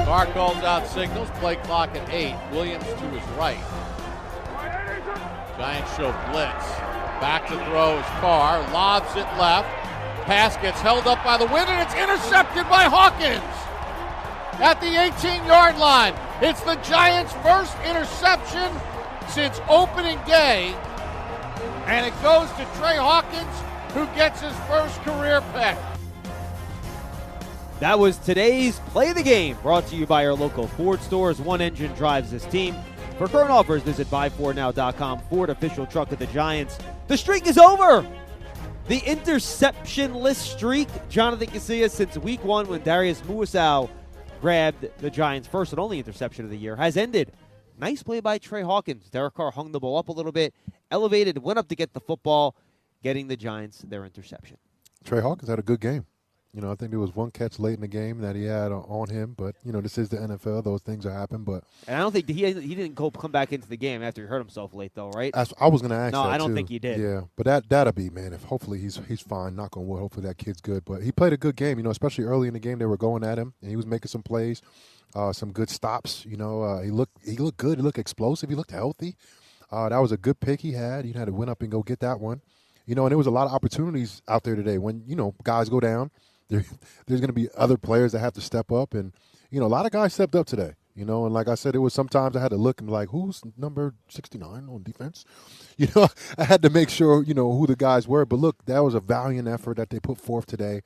Carr calls out signals, play clock at 8. Williams to his right. Giants show blitz. Back to throw is Carr, lobs it left. Pass gets held up by the wind, and it's intercepted by Hawkins at the 18-yard line. It's the Giants' first interception since opening day, and it goes to Trey Hawkins, who gets his first career pick. That was today's Play of the Game, brought to you by our local Ford stores. One engine drives this team. For current offers, visit buyfordnow.com. Ford, official truck of the Giants. The streak is over. The interception-less streak, Jonathan Casillas, since week 1 when Darius Muasau grabbed the Giants' first and only interception of the year, has ended. Nice play by Trey Hawkins. Derek Carr hung the ball up a little bit, elevated, went up to get the football, getting the Giants their interception. Trey Hawkins had a good game. I think there was one catch late in the game that he had on him, but, this is the NFL. Those things are happen, but. And I don't think he didn't come back into the game after he hurt himself late, though, right? I was going to ask that, No, I don't too. think he did. Yeah, but that'll be, man, if hopefully he's fine, knock on wood, hopefully that kid's good. But he played a good game, especially early in the game. They were going at him, and he was making some plays, some good stops. He looked good. He looked explosive. He looked healthy. That was a good pick he had. He had to win up and go get that one. And there was a lot of opportunities out there today. When, guys go down, there's going to be other players that have to step up. And, a lot of guys stepped up today. You know, and like I said, it was sometimes I had to look and be like, who's number 69 on defense? You know, I had to make sure, you know, who the guys were. But look, that was a valiant effort that they put forth today.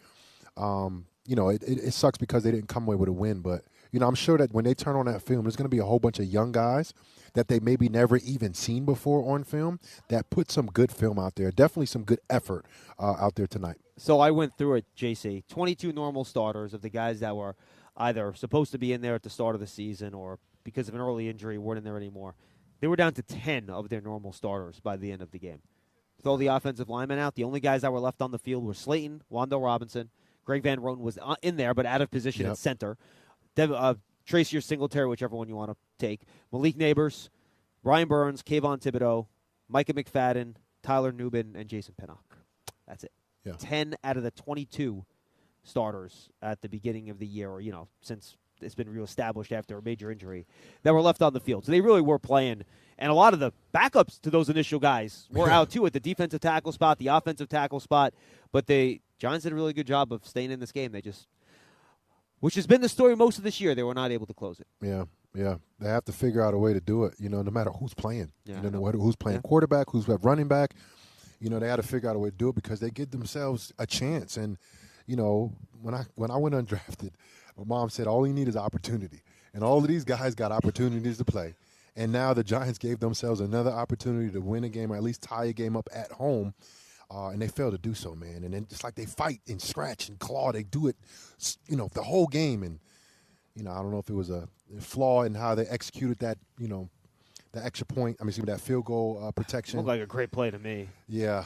You know, it sucks because they didn't come away with a win. But, you know, I'm sure that when they turn on that film, there's going to be a whole bunch of young guys that they maybe never even seen before on film that put some good film out there. Definitely some good effort out there tonight. So I went through it, JC. 22 normal starters of the guys that were either supposed to be in there at the start of the season or because of an early injury weren't in there anymore. They were down to 10 of their normal starters by the end of the game. With all the offensive linemen out, the only guys that were left on the field were Slayton, Wandell Robinson, Greg Van Roten was in there but out of position at center, Tracy or Singletary, whichever one you want to take, Malik Neighbors, Brian Burns, Kayvon Thibodeau, Micah McFadden, Tyler Nubin, and Jason Pinnock. That's it. Yeah. 10 out of the 22 starters at the beginning of the year, or, you know, since it's been reestablished after a major injury, that were left on the field. So they really were playing. And a lot of the backups to those initial guys were out, too, at the defensive tackle spot, the offensive tackle spot. But Giants did a really good job of staying in this game. They just, which has been the story most of this year, they were not able to close it. Yeah. Yeah, they have to figure out a way to do it, you know, no matter who's playing. Yeah, you know, who's playing quarterback, who's running back. You know, they got to figure out a way to do it because they give themselves a chance. And, you know, when I went undrafted, my mom said all you need is opportunity. And all of these guys got opportunities to play. And now the Giants gave themselves another opportunity to win a game or at least tie a game up at home. And they failed to do so, man. And then just like they fight and scratch and claw, they do it, you know, the whole game. And, you know, I don't know if it was a flaw in how they executed that, you know, the extra point. I mean, that field goal protection. Looked like a great play to me. Yeah.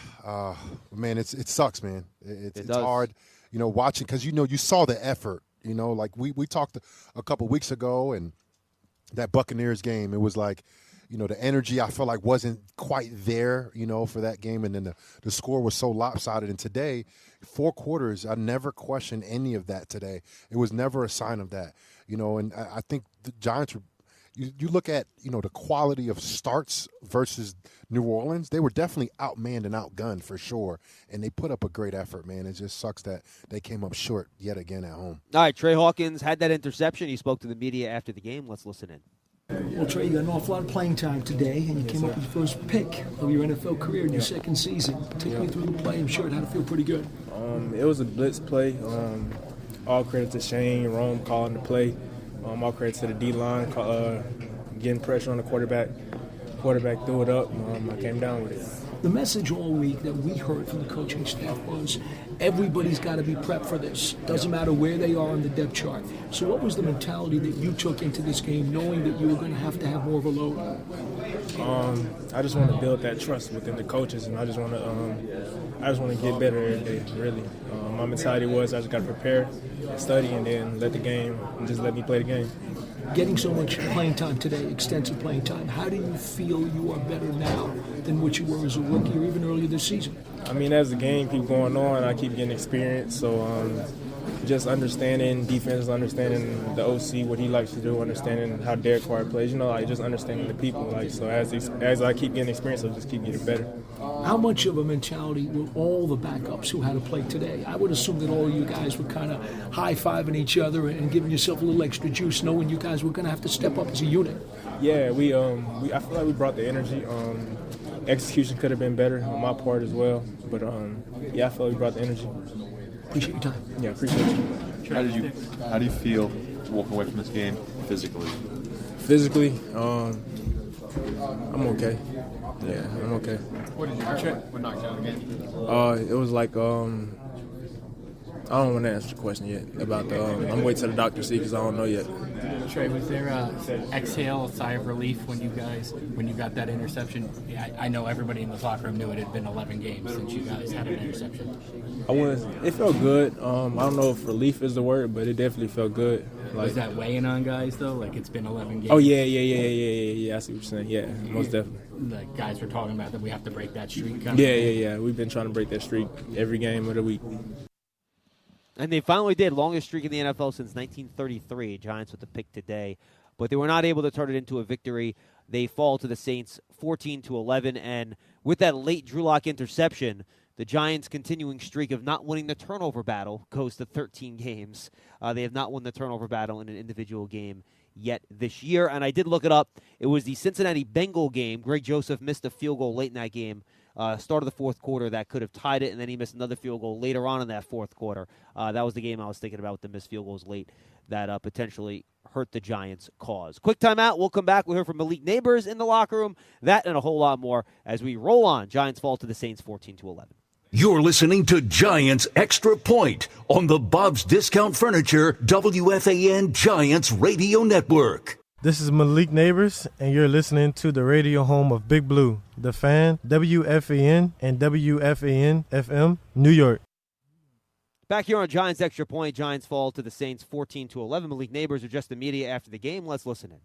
Man, it sucks, man. It's hard, you know, watching because, you know, you saw the effort, you know, like we talked a couple weeks ago and that Buccaneers game, it was like, you know, the energy I felt like wasn't quite there, you know, for that game. And then the score was so lopsided. And today, 4 quarters, I never questioned any of that today. It was never a sign of that, you know, and I think the Giants were, you look at, you know, the quality of starts versus New Orleans, they were definitely outmanned and outgunned for sure. And they put up a great effort, man. It just sucks that they came up short yet again at home. All right, Trey Hawkins had that interception. He spoke to the media after the game. Let's listen in. Well, Trey, you got an awful lot of playing time today, and you came up with your first pick of your NFL career in your second season. Take me through the play. I'm sure it had to feel pretty good. It was a blitz play. All credit to Shane, Rome calling the play. All credit to the D-line, getting pressure on the quarterback. Quarterback threw it up. I came down with it. The message all week that we heard from the coaching staff was everybody's got to be prepped for this. Doesn't matter where they are on the depth chart. So what was the mentality that you took into this game, knowing that you were going to have more of a load? I just want to build that trust within the coaches, and I just want to get better every day, really. My mentality was I just got to prepare, study, and then let me play the game. Getting so much playing time today, extensive playing time, how do you feel you are better now than what you were as a rookie or even earlier this season? I mean, as the game keeps going on, I keep getting experience, so just understanding defense, understanding the OC, what he likes to do, understanding how Derek Carr plays, you know, like just understanding the people. Like, so as I keep getting experience, I'll just keep getting better. How much of a mentality were all the backups who had to play today? I would assume that all of you guys were kind of high-fiving each other and giving yourself a little extra juice, knowing you guys were going to have to step up as a unit. Yeah, I feel like we brought the energy. Execution could have been better on my part as well, but I feel like we brought the energy. Appreciate your time. Yeah, appreciate you. How do you feel walking away from this game physically? Physically, I'm okay. Yeah, I'm okay. What did you check? What knocked you out of the game? It was like I don't want to answer the question yet about I'm waiting till the doctor see because I don't know yet. Trey, was there a exhale, a sigh of relief when you got that interception? I know everybody in the locker room knew it had been 11 games since you guys had an interception. It felt good. I don't know if relief is the word, but it definitely felt good. Was that weighing on guys though? Like it's been 11 games. Oh yeah. I see what you're saying. Yeah, most definitely. The guys were talking about that we have to break that streak. Yeah. We've been trying to break that streak every game of the week. And they finally did. Longest streak in the NFL since 1933. Giants with the pick today. But they were not able to turn it into a victory. They fall to the Saints 14-11. And with that late Drew Lock interception, the Giants' continuing streak of not winning the turnover battle goes to 13 games. They have not won the turnover battle in an individual game yet this year. And I did look it up. It was the Cincinnati Bengal game. Greg Joseph missed a field goal late in that game. Start of the fourth quarter that could have tied it, and then he missed another field goal later on in that fourth quarter. That was the game I was thinking about with the missed field goals late that potentially hurt the Giants' cause. Quick timeout. We'll come back. We'll hear from Malik Neighbors in the locker room. That and a whole lot more as we roll on. Giants fall to the Saints 14-11. You're listening to Giants Extra Point on the Bob's Discount Furniture WFAN Giants Radio Network. This is Malik Neighbors, and you're listening to the radio home of Big Blue, The Fan, WFAN, and WFAN-FM, New York. Back here on Giants Extra Point, Giants fall to the Saints 14-11. Malik Neighbors are just the media after the game. Let's listen in.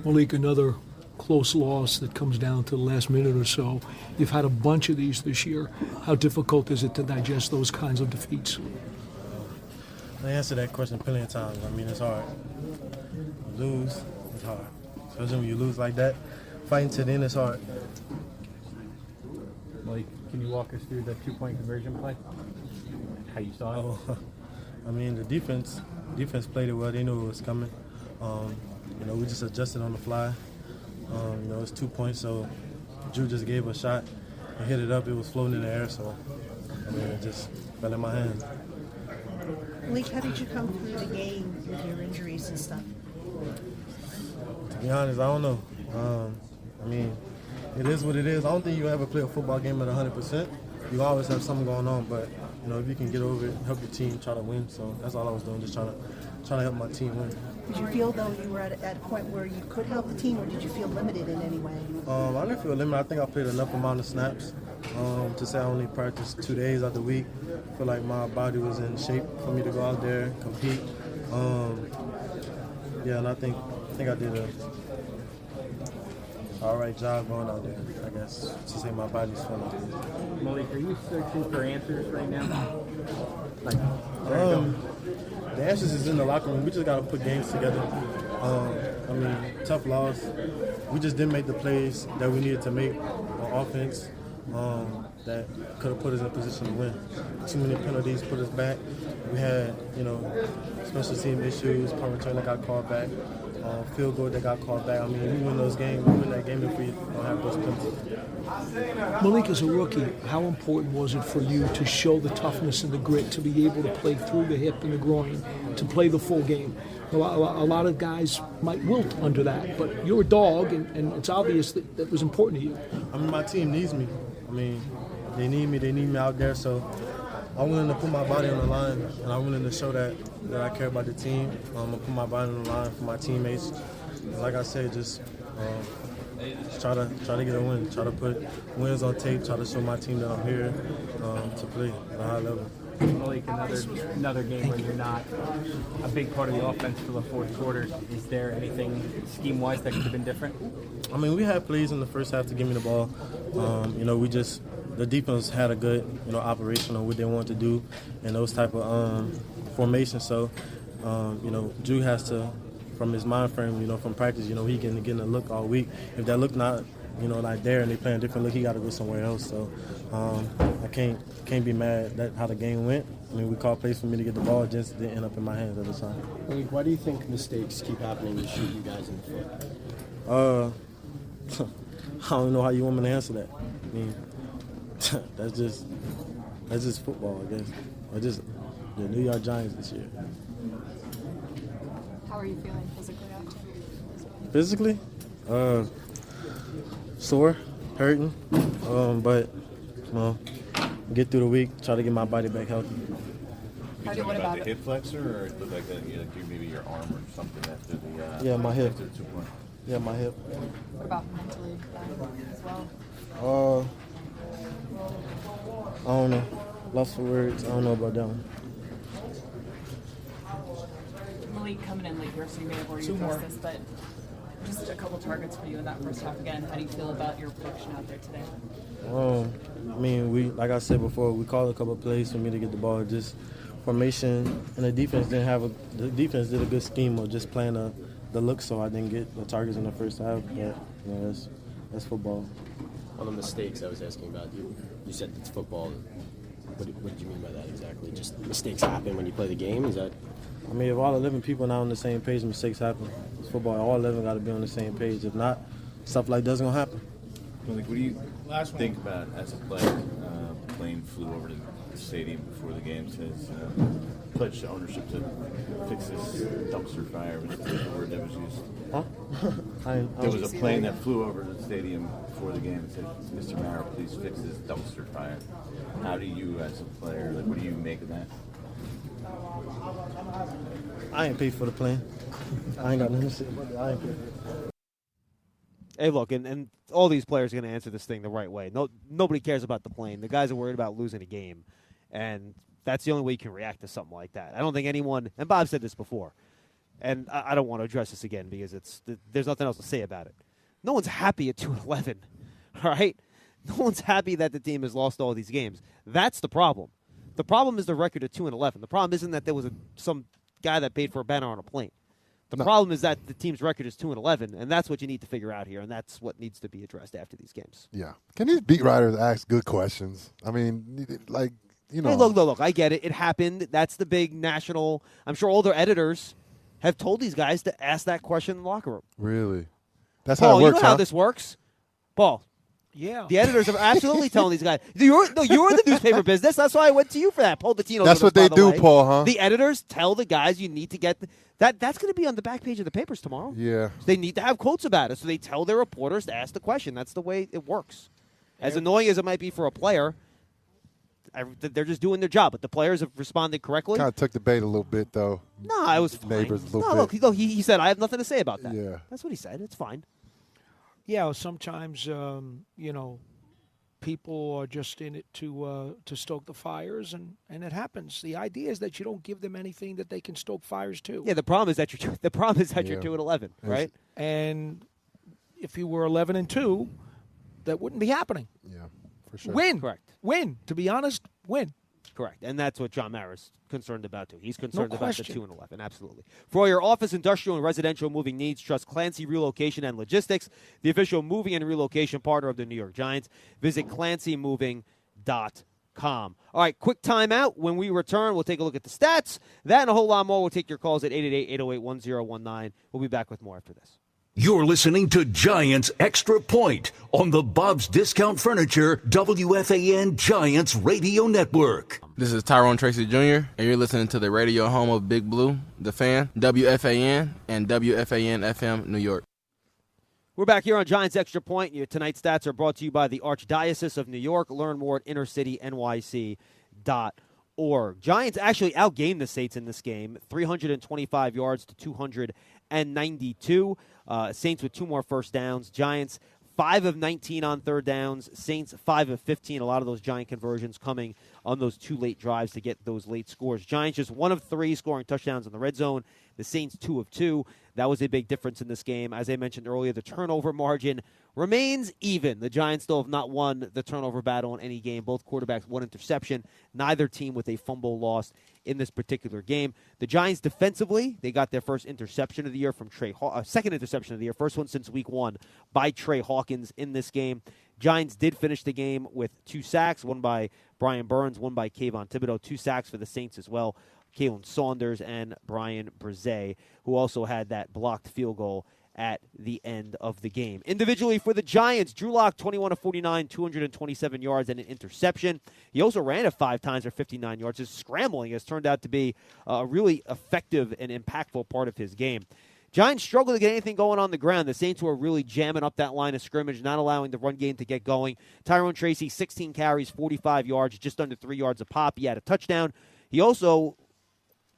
Malik, another close loss that comes down to the last minute or so. You've had a bunch of these this year. How difficult is it to digest those kinds of defeats? I answered that question plenty of times. I mean, it's hard. You lose, it's hard. Especially when you lose like that. Fighting to the end is hard. Malik, can you walk us through the 2-point conversion play? How you saw it? I mean, the defense played it well. They knew it was coming. We just adjusted on the fly. It's 2 points, so Drew just gave a shot and hit it up. It was floating in the air, so it just fell in my hands. Malik, how did you come through the game with your injuries and stuff? To be honest, I don't know. It is what it is. I don't think you ever play a football game at 100%. You always have something going on, but if you can get over it, help your team try to win. So that's all I was doing, just trying to help my team win. Did you feel, though, you were at a point where you could help the team, or did you feel limited in any way? I didn't feel limited. I think I played enough amount of snaps to say I only practiced 2 days out the week. I feel like my body was in shape for me to go out there and compete. And I think I did a all right job going out there, I guess, to say my body's feeling. Malik, are you searching for answers right now? The answers is in the locker room. We just got to put games together. Tough loss. We just didn't make the plays that we needed to make on offense that could have put us in a position to win. Too many penalties put us back. We had, special team issues, punt return that got called back, field goal that got called back. We win those games. We win that game if we don't have those penalties. Malik, as a rookie, how important was it for you to show the toughness and the grit, to be able to play through the hip and the groin, to play the full game? A lot of guys might wilt under that, but you're a dog, and it's obvious that was important to you. My team needs me. They need me out there, so I'm willing to put my body on the line, and I'm willing to show that I care about the team. I'm going to put my body on the line for my teammates. And like I said, just try to get a win, try to put wins on tape, try to show my team that I'm here to play at a high level. Malik, another game where you're not a big part of the offense for the fourth quarter. Is there anything scheme-wise that could have been different? We had plays in the first half to give me the ball. The defense had a good, operation on what they wanted to do and those type of formations. So, Drew has to, from his mind frame, from practice, he getting a look all week. If that look not, like there and they playing a different look, he got to go somewhere else. So, I can't be mad at how the game went. We called plays for me to get the ball, it just didn't end up in my hands at the time. Why do you think mistakes keep happening to shoot you guys in the foot? I don't know how you want me to answer that. That's just football, I guess. Or just the New York Giants this year. How are you feeling physically after? Physically? Sore, hurting, but get through the week, try to get my body back healthy. How do you, what about the hip flexor, or it looked like maybe your arm or something after the yeah, my hip. After the 2 point? Yeah, my hip. What about mentally as well? I don't know. Lost for words. I don't know about that one. Malik coming in late here, so you may have already addressed this, but just a couple targets for you in that first half again. How do you feel about your production out there today? We, like I said before, we called a couple of plays for me to get the ball. Just formation, and the defense did a good scheme of just playing the look, so I didn't get the targets in the first half. But that's football. On the mistakes I was asking about, you said it's football. What did you mean by that exactly? Just mistakes happen when you play the game? Is that? I mean, if all 11 people not on the same page, mistakes happen. It's football. All 11 got to be on the same page. If not, stuff like that's going to happen. What do you think about as a player? Plane flew over to the stadium before the game, says pledged to ownership to fix this dumpster fire, which is the word that was used. Huh? There was a plane that flew over to the stadium before the game and said, "Mr. Mara, please fix this dumpster fire." How do you, as a player, what do you make of that? I ain't paid for the plane. I ain't got nothing to say about that. I ain't paid for it. Hey, look, and all these players are going to answer this thing the right way. Nobody cares about the plane. The guys are worried about losing a game, and that's the only way you can react to something like that. I don't think anyone, and Bob said this before, and I don't want to address this again because there's nothing else to say about it. No one's happy at 2-11, all right? No one's happy that the team has lost all these games. That's the problem. The problem is the record of 2-11. The problem isn't that there was some guy that paid for a banner on a plane. The problem is that the team's record is 2-11, and that's what you need to figure out here, and that's what needs to be addressed after these games. Yeah. Can these beat writers ask good questions? I mean, like, you know. Hey, look, I get it. It happened. That's the big national. I'm sure all their editors have told these guys to ask that question in the locker room. Really? That's Paul, how it works, you know how this works? Paul. Yeah. The editors are absolutely telling these guys. You're in the newspaper business. That's why I went to you for that. Paul Dottino. That's what they do, Paul, huh? The editors tell the guys you need to get that's going to be on the back page of the papers tomorrow. Yeah. They need to have quotes about it, so they tell their reporters to ask the question. That's the way it works. As annoying as it might be for a player, they're just doing their job. But the players have responded correctly. Kind of took the bait a little bit, though. No, I was fine. Neighbors a little bit. Look, he said, I have nothing to say about that. Yeah. That's what he said. It's fine. Yeah, sometimes, people are just in it to stoke the fires, and it happens. The idea is that you don't give them anything that they can stoke fires to. Yeah, the problem is that you're 2-11, right? And if you were 11-2, that wouldn't be happening. Yeah, for sure. Win, correct. Win. To be honest, win. Correct, and that's what John Mara's concerned about, too. He's concerned about the question. 2-11, absolutely. For all your office, industrial, and residential moving needs, trust Clancy Relocation and Logistics, the official moving and relocation partner of the New York Giants. Visit clancymoving.com. All right, quick timeout. When we return, we'll take a look at the stats. That and a whole lot more. We'll take your calls at 888-808-1019. We'll be back with more after this. You're listening to Giants Extra Point on the Bob's Discount Furniture WFAN Giants Radio Network. This is Tyrone Tracy Jr., and you're listening to the radio home of Big Blue, The Fan, WFAN, and WFAN FM New York. We're back here on Giants Extra Point. Tonight's stats are brought to you by the Archdiocese of New York. Learn more at innercitynyc.org. Giants actually outgained the Saints in this game, 325 yards to 292. Saints with 2 more first downs. Giants 5 of 19 on third downs. Saints 5 of 15. A lot of those Giant conversions coming on those 2 late drives to get those late scores. Giants just 1 of 3 scoring touchdowns in the red zone. The Saints 2 of 2. That was a big difference in this game. As I mentioned earlier, the turnover margin remains even. The Giants still have not won the turnover battle in any game. Both quarterbacks 1 interception. Neither team with a fumble lost in this particular game. The Giants defensively, they got their first interception of the year from second interception of the year, first one since week 1 by Trey Hawkins in this game. Giants did finish the game with 2 sacks, one by Brian Burns, one by Kayvon Thibodeau, 2 sacks for the Saints as well. Kalen Saunders and Brian Brzee, who also had that blocked field goal at the end of the game. Individually for the Giants, Drew Lock, 21 of 49, 227 yards and an interception. He also ran it 5 times for 59 yards. His scrambling has turned out to be a really effective and impactful part of his game. Giants struggled to get anything going on the ground. The Saints were really jamming up that line of scrimmage, not allowing the run game to get going. Tyrone Tracy, 16 carries, 45 yards, just under 3 yards a pop. He had a touchdown. He also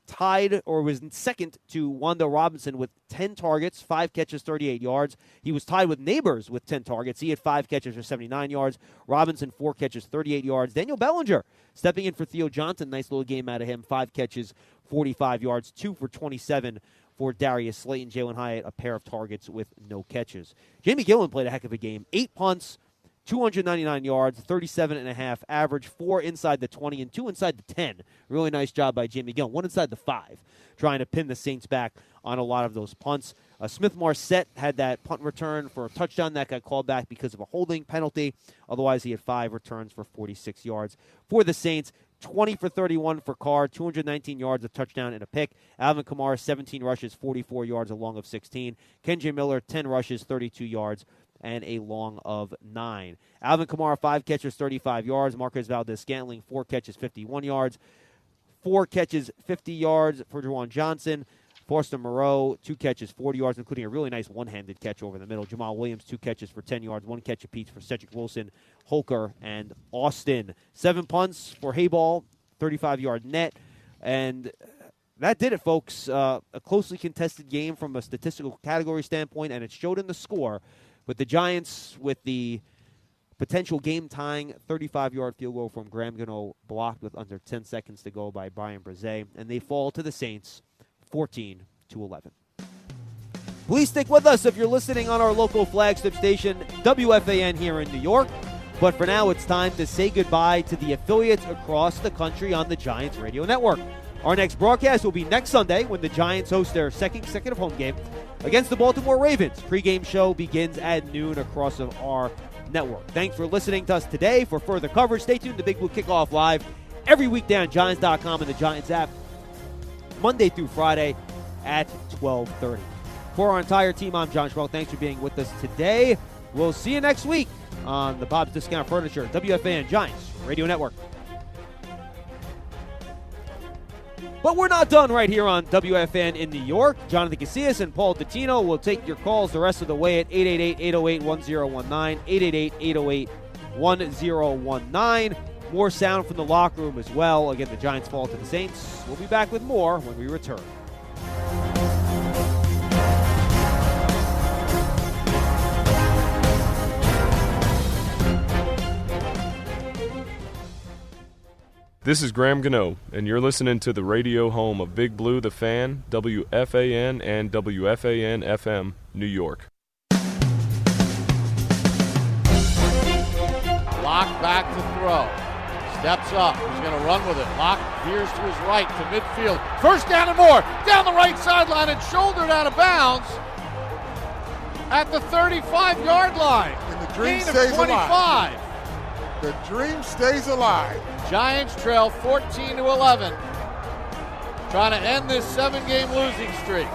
tied or was second to Wan'Dale Robinson with 10 targets, 5 catches, 38 yards. He was tied with Neighbors with 10 targets. He had 5 catches for 79 yards. Robinson, 4 catches, 38 yards. Daniel Bellinger stepping in for Theo Johnson. Nice little game out of him. 5 catches, 45 yards, 2 for 27 for Darius Slayton. Jalen Hyatt, a pair of targets with no catches. Jamie Gillen played a heck of a game. 8 punts, 299 yards, 37.5 average, 4 inside the 20 and 2 inside the 10. Really nice job by Jamie Gillen. 1 inside the 5, trying to pin the Saints back on a lot of those punts. Smith Marset had that punt return for a touchdown that got called back because of a holding penalty. Otherwise, he had 5 returns for 46 yards for the Saints. 20 for 31 for Carr, 219 yards, a touchdown, and a pick. Alvin Kamara, 17 rushes, 44 yards, a long of 16. Kenji Miller, 10 rushes, 32 yards, and a long of 9. Alvin Kamara, 5 catches, 35 yards. Marquez Valdez-Scantling, 4 catches, 51 yards. 4 catches, 50 yards for Juwan Johnson. Foster Moreau, 2 catches, 40 yards, including a really nice one-handed catch over the middle. Jamal Williams, 2 catches for 10 yards, 1 catch apiece for Cedric Wilson, Holker, and Austin. 7 punts for Hayball, 35-yard net. And that did it, folks. A closely contested game from a statistical category standpoint, and it showed in the score. With the Giants, with the potential game-tying 35-yard field goal from Graham Gano blocked with under 10 seconds to go by Brian Brzee, and they fall to the Saints 14-11. Please stick with us if you're listening on our local flagship station, WFAN here in New York. But for now, it's time to say goodbye to the affiliates across the country on the Giants Radio Network. Our next broadcast will be next Sunday when the Giants host their second consecutive home game against the Baltimore Ravens. Pre-game show begins at noon across our network. Thanks for listening to us today. For further coverage, stay tuned to Big Blue Kickoff Live every weekday on Giants.com and the Giants app, Monday through Friday at 12:30. For our entire team, I'm John Schmeelk. Thanks for being with us today. We'll see you next week on the Bob's Discount Furniture, WFAN Giants Radio Network. But we're not done right here on WFAN in New York. Jonathan Casillas and Paul Dottino will take your calls the rest of the way at 888-808-1019, 888-808-1019. More sound from the locker room as well. Again, the Giants fall to the Saints. We'll be back with more when we return. This is Graham Gano, and you're listening to the radio home of Big Blue, the Fan, WFAN and WFAN-FM, New York. Locke back to throw. Steps up. He's going to run with it. Locke veers to his right to midfield. First down and more. Down the right sideline and shouldered out of bounds at the 35-yard line. And the dream Gain of stays 25. alive. The dream stays alive. Giants trail 14-11. Trying to end this 7-game losing streak.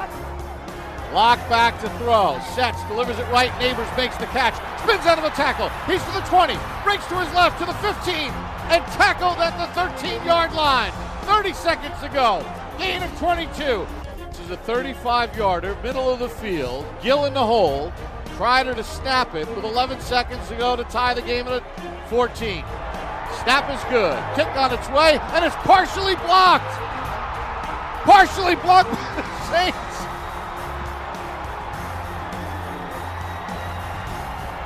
Locke back to throw. Sets, delivers it right. Neighbors makes the catch. Spins out of a tackle. He's to the 20. Breaks to his left to the 15. And tackled at the 13-yard line. 30 seconds to go. Gain of 22. This is a 35-yarder, middle of the field. Gill in the hole. Kreider to snap it with 11 seconds to go to tie the game at 14. Snap is good. Kick on its way, and it's partially blocked. Partially blocked by the Saints.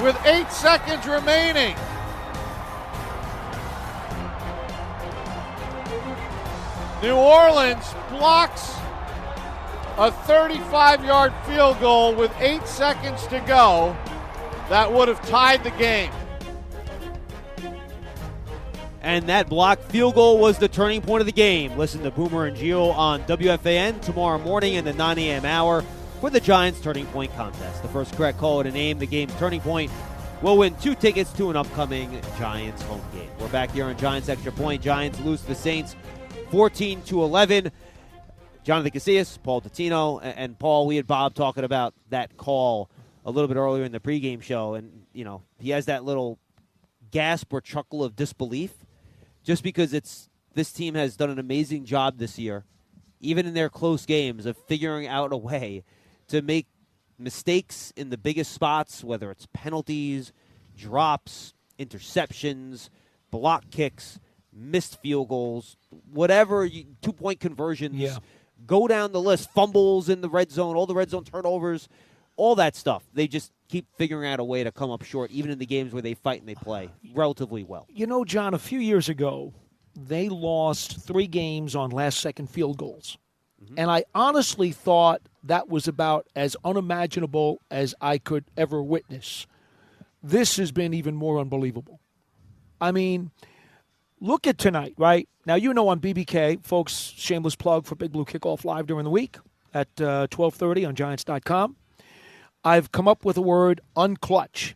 With 8 seconds remaining. New Orleans blocks a 35-yard field goal with 8 seconds to go. That would have tied the game. And that blocked field goal was the turning point of the game. Listen to Boomer and Gio on WFAN tomorrow morning in the 9 a.m. hour for the Giants Turning Point contest. The first correct caller to name the game's turning point will win 2 tickets to an upcoming Giants home game. We're back here on Giants Extra Point. Giants lose to the Saints 14-11. Jonathan Casillas, Paul Dottino, and Paul, we had Bob talking about that call a little bit earlier in the pregame show, and, you know, he has that little gasp or chuckle of disbelief just because this team has done an amazing job this year, even in their close games, of figuring out a way to make mistakes in the biggest spots, whether it's penalties, drops, interceptions, block kicks, missed field goals, whatever, 2-point conversions. Yeah. Go down the list, fumbles in the red zone, all the red zone turnovers, all that stuff. They just keep figuring out a way to come up short, even in the games where they fight and they play relatively well. You know, John, a few years ago, they lost 3 games on last-second field goals. Mm-hmm. And I honestly thought that was about as unimaginable as I could ever witness. This has been even more unbelievable. I mean, look at tonight, right? Now, you know on BBK, folks, shameless plug for Big Blue Kickoff Live during the week at 12:30 on Giants.com. I've come up with the word unclutch.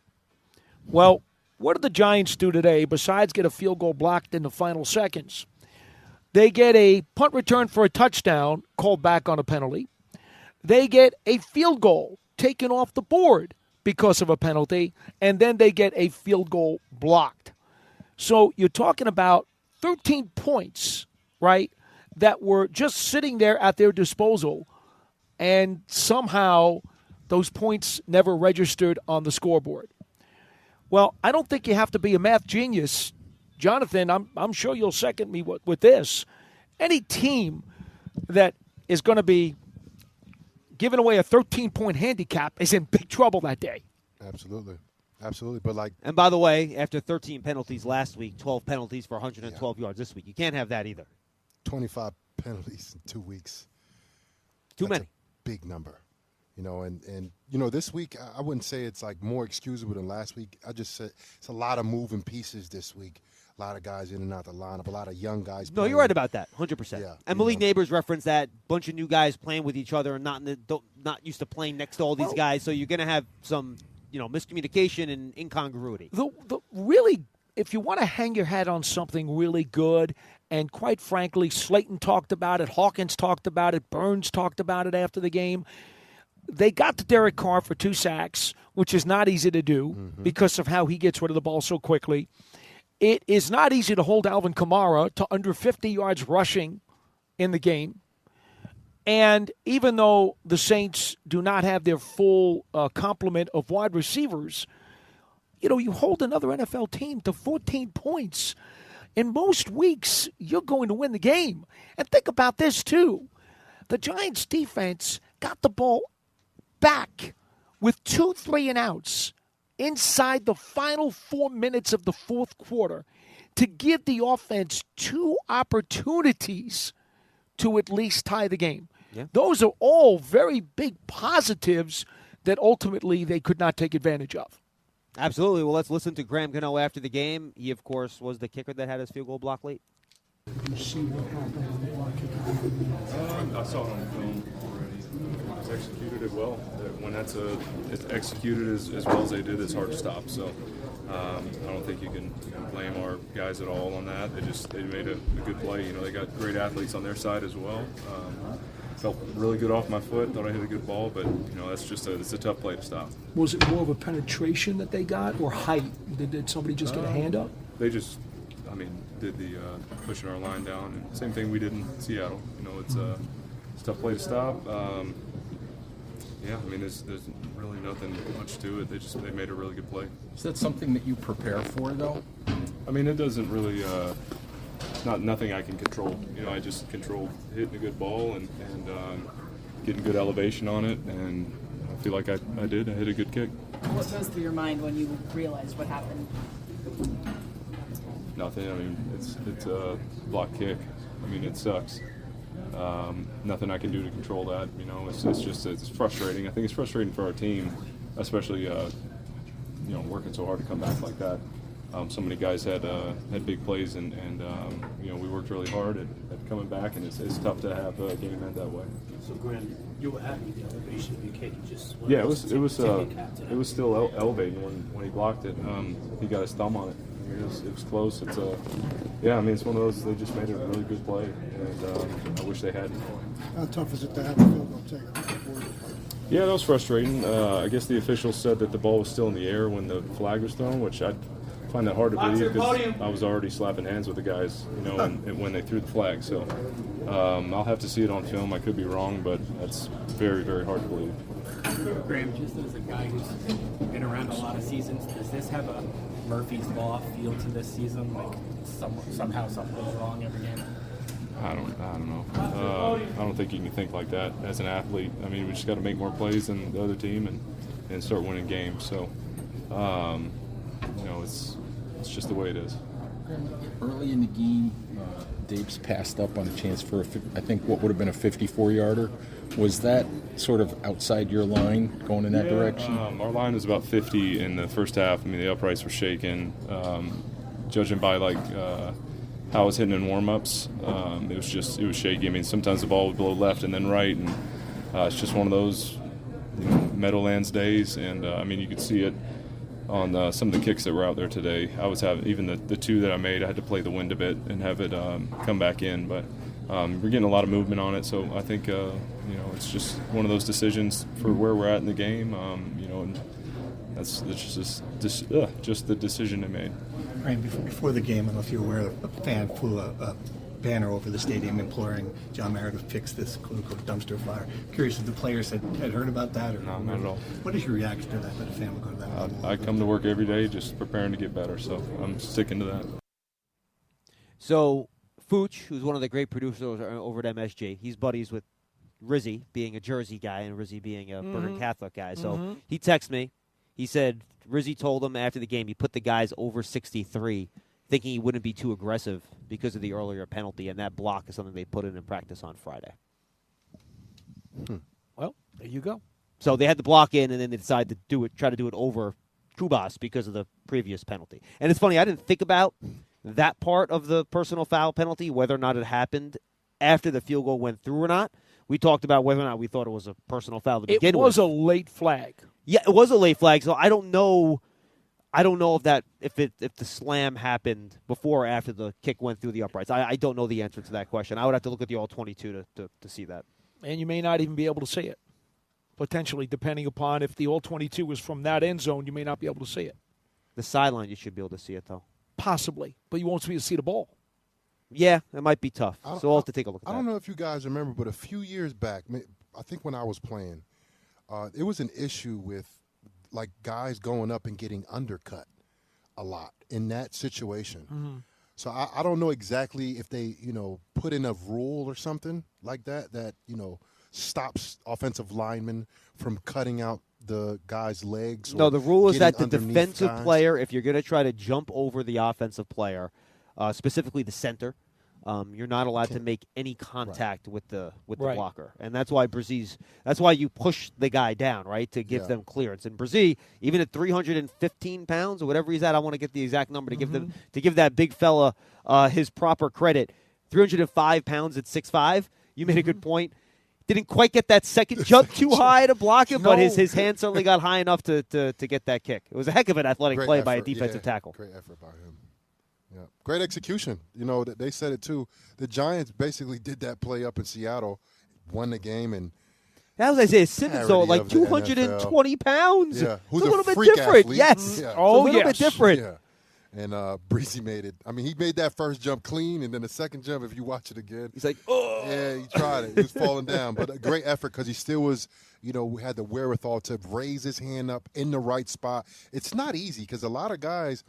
Well, what did the Giants do today besides get a field goal blocked in the final seconds? They get a punt return for a touchdown called back on a penalty. They get a field goal taken off the board because of a penalty, and then they get a field goal blocked. So you're talking about 13 points, right, that were just sitting there at their disposal, and somehow those points never registered on the scoreboard. Well, I don't think you have to be a math genius. Jonathan, I'm sure you'll second me with this. Any team that is going to be giving away a 13-point handicap is in big trouble that day. Absolutely. But and by the way, after 13 penalties last week, 12 penalties for 112 yards this week. You can't have that either. 25 penalties in 2 weeks. Too many. A big number. And this week, I wouldn't say it's like more excusable than last week. I just said it's a lot of moving pieces this week. A lot of guys in and out the lineup, a lot of young guys playing. No, you're right about that, 100%. Yeah, and Malik Neighbors referenced that, bunch of new guys playing with each other and not used to playing next to all these guys, so you're going to have some miscommunication and incongruity. Really, if you want to hang your hat on something really good, and quite frankly, Slayton talked about it, Hawkins talked about it, Burns talked about it after the game, they got to Derek Carr for 2 sacks, which is not easy to do because of how he gets rid of the ball so quickly. It is not easy to hold Alvin Kamara to under 50 yards rushing in the game. And even though the Saints do not have their full complement of wide receivers, you hold another NFL team to 14 points. In most weeks, you're going to win the game. And think about this, too. The Giants' defense got the ball back with 2 3-and-outs inside the final 4 minutes of the fourth quarter to give the offense 2 opportunities to at least tie the game. Yeah. Those are all very big positives that ultimately they could not take advantage of. Absolutely. Well, let's listen to Graham Gano after the game. He, of course, was the kicker that had his field goal block late. You see what happened on the block kick? I saw it on film already. It's executed it well. When it's executed as well as they did, it's hard to stop. So I don't think you can blame our guys at all on that. They made a good play. They got great athletes on their side as well. Felt really good off my foot. Thought I hit a good ball, but that's just it's a tough play to stop. Was it more of a penetration that they got, or height? Did somebody just get a hand up? They just, did the pushing our line down. And same thing we did in Seattle. It's a tough play to stop. There's really nothing much to it. They made a really good play. Is that something that you prepare for, though? It doesn't really. Nothing I can control. I just control hitting a good ball and getting good elevation on it, and I feel like I did. I hit a good kick. What goes through your mind when you realize what happened? Nothing. It's a block kick. It sucks. Nothing I can do to control that. It's frustrating. I think it's frustrating for our team, especially working so hard to come back like that. So many guys had big plays, and we worked really hard at coming back, and it's tough to have a game end that way. So, Graham, you were happy with the elevation of your kick. It was still elevating when he blocked it. He got his thumb on it. It was close. It's one of those. They just made a really good play, and I wish they hadn't. How tough is it to have a field goal taken? Yeah, that was frustrating. I guess the officials said that the ball was still in the air when the flag was thrown, which I find that hard to believe because I was already slapping hands with the guys, when they threw the flag. So I'll have to see it on film. I could be wrong, but that's very, very hard to believe. Graham, just as a guy who's been around a lot of seasons, does this have a Murphy's Law feel to this season? Like somehow something goes wrong every game? I don't know. I don't think you can think like that as an athlete. We just got to make more plays than the other team and start winning games. So, it's just the way it is. Early in the game, Dave's passed up on a chance for I think what would have been a 54-yarder. Was that sort of outside your line going in that direction? Our line was about 50 in the first half. The uprights were shaking. Judging by how I was hitting in warm-ups, it was shaky. Sometimes the ball would blow left and then right, and it's just one of those Meadowlands days. And you could see it on some of the kicks that were out there today. I was having even the two that I made. I had to play the wind a bit and have it come back in, but we're getting a lot of movement on it. So I think it's just one of those decisions for where we're at in the game. And that's just the decision they made. Right before the game, I don't know if you're aware, a fan flew a banner over the stadium imploring John Mara to fix this quote-unquote dumpster fire. Curious if the players had heard about that or no, not at all. What is your reaction to that a fan would go to that level? I come to work every day just preparing to get better, so I'm sticking to that. So Fooch, who's one of the great producers over at MSG, he's buddies with Rizzy, being a Jersey guy, and Rizzy being a Bergen Catholic guy. So he texted me. He said Rizzy told him after the game he put the guys over 63, thinking he wouldn't be too aggressive because of the earlier penalty, and that block is something they put in practice on Friday. Well, there you go. So they had the block in, and then they decided to try to do it over Kubas because of the previous penalty. And it's funny, I didn't think about that part of the personal foul penalty, whether or not it happened after the field goal went through or not. We talked about whether or not we thought it was a personal foul to begin with. It was a late flag. Yeah, it was a late flag, so I don't know if the slam happened before or after the kick went through the uprights. I don't know the answer to that question. I would have to look at the all-22 to see that. And you may not even be able to see it, potentially, depending upon if the all-22 was from that end zone, you may not be able to see it. The sideline, you should be able to see it, though. Possibly, but you won't be able to see the ball. Yeah, it might be tough, so I'll have to take a look at that. I don't know if you guys remember, but a few years back, I think when I was playing, it was an issue with like guys going up and getting undercut a lot in that situation. So I don't know exactly if they, put in a rule or something like that, stops offensive linemen from cutting out the guy's legs. No, the rule is that the defensive guys. player, if you're going to try to jump over the offensive player, specifically the center, you're not allowed to make any contact with the blocker, and that's why That's why you push the guy down, right, to give them clearance. And Brzee, even at 315 pounds or whatever he's at, I want to get the exact number to give that big fella his proper credit. 305 pounds at 6'5". You made a good point. Didn't quite get that second jump too high to block it, but his hand certainly got high enough to get that kick. It was a heck of an athletic play by a defensive tackle. Great effort by him. Yeah, great execution. They said it too. The Giants basically did that play up in Seattle, won the game, and that was, I say, Simmons, though, like 220 pounds. Yeah, who's a little bit different. Athlete. Yes, yeah. a little bit different. Yeah. And Breezy made it. I mean, he made that first jump clean, and then the second jump, if you watch it again, he's like, oh. Yeah, he tried it. He was falling down, but a great effort because he still was, had the wherewithal to raise his hand up in the right spot. It's not easy because a lot of guys,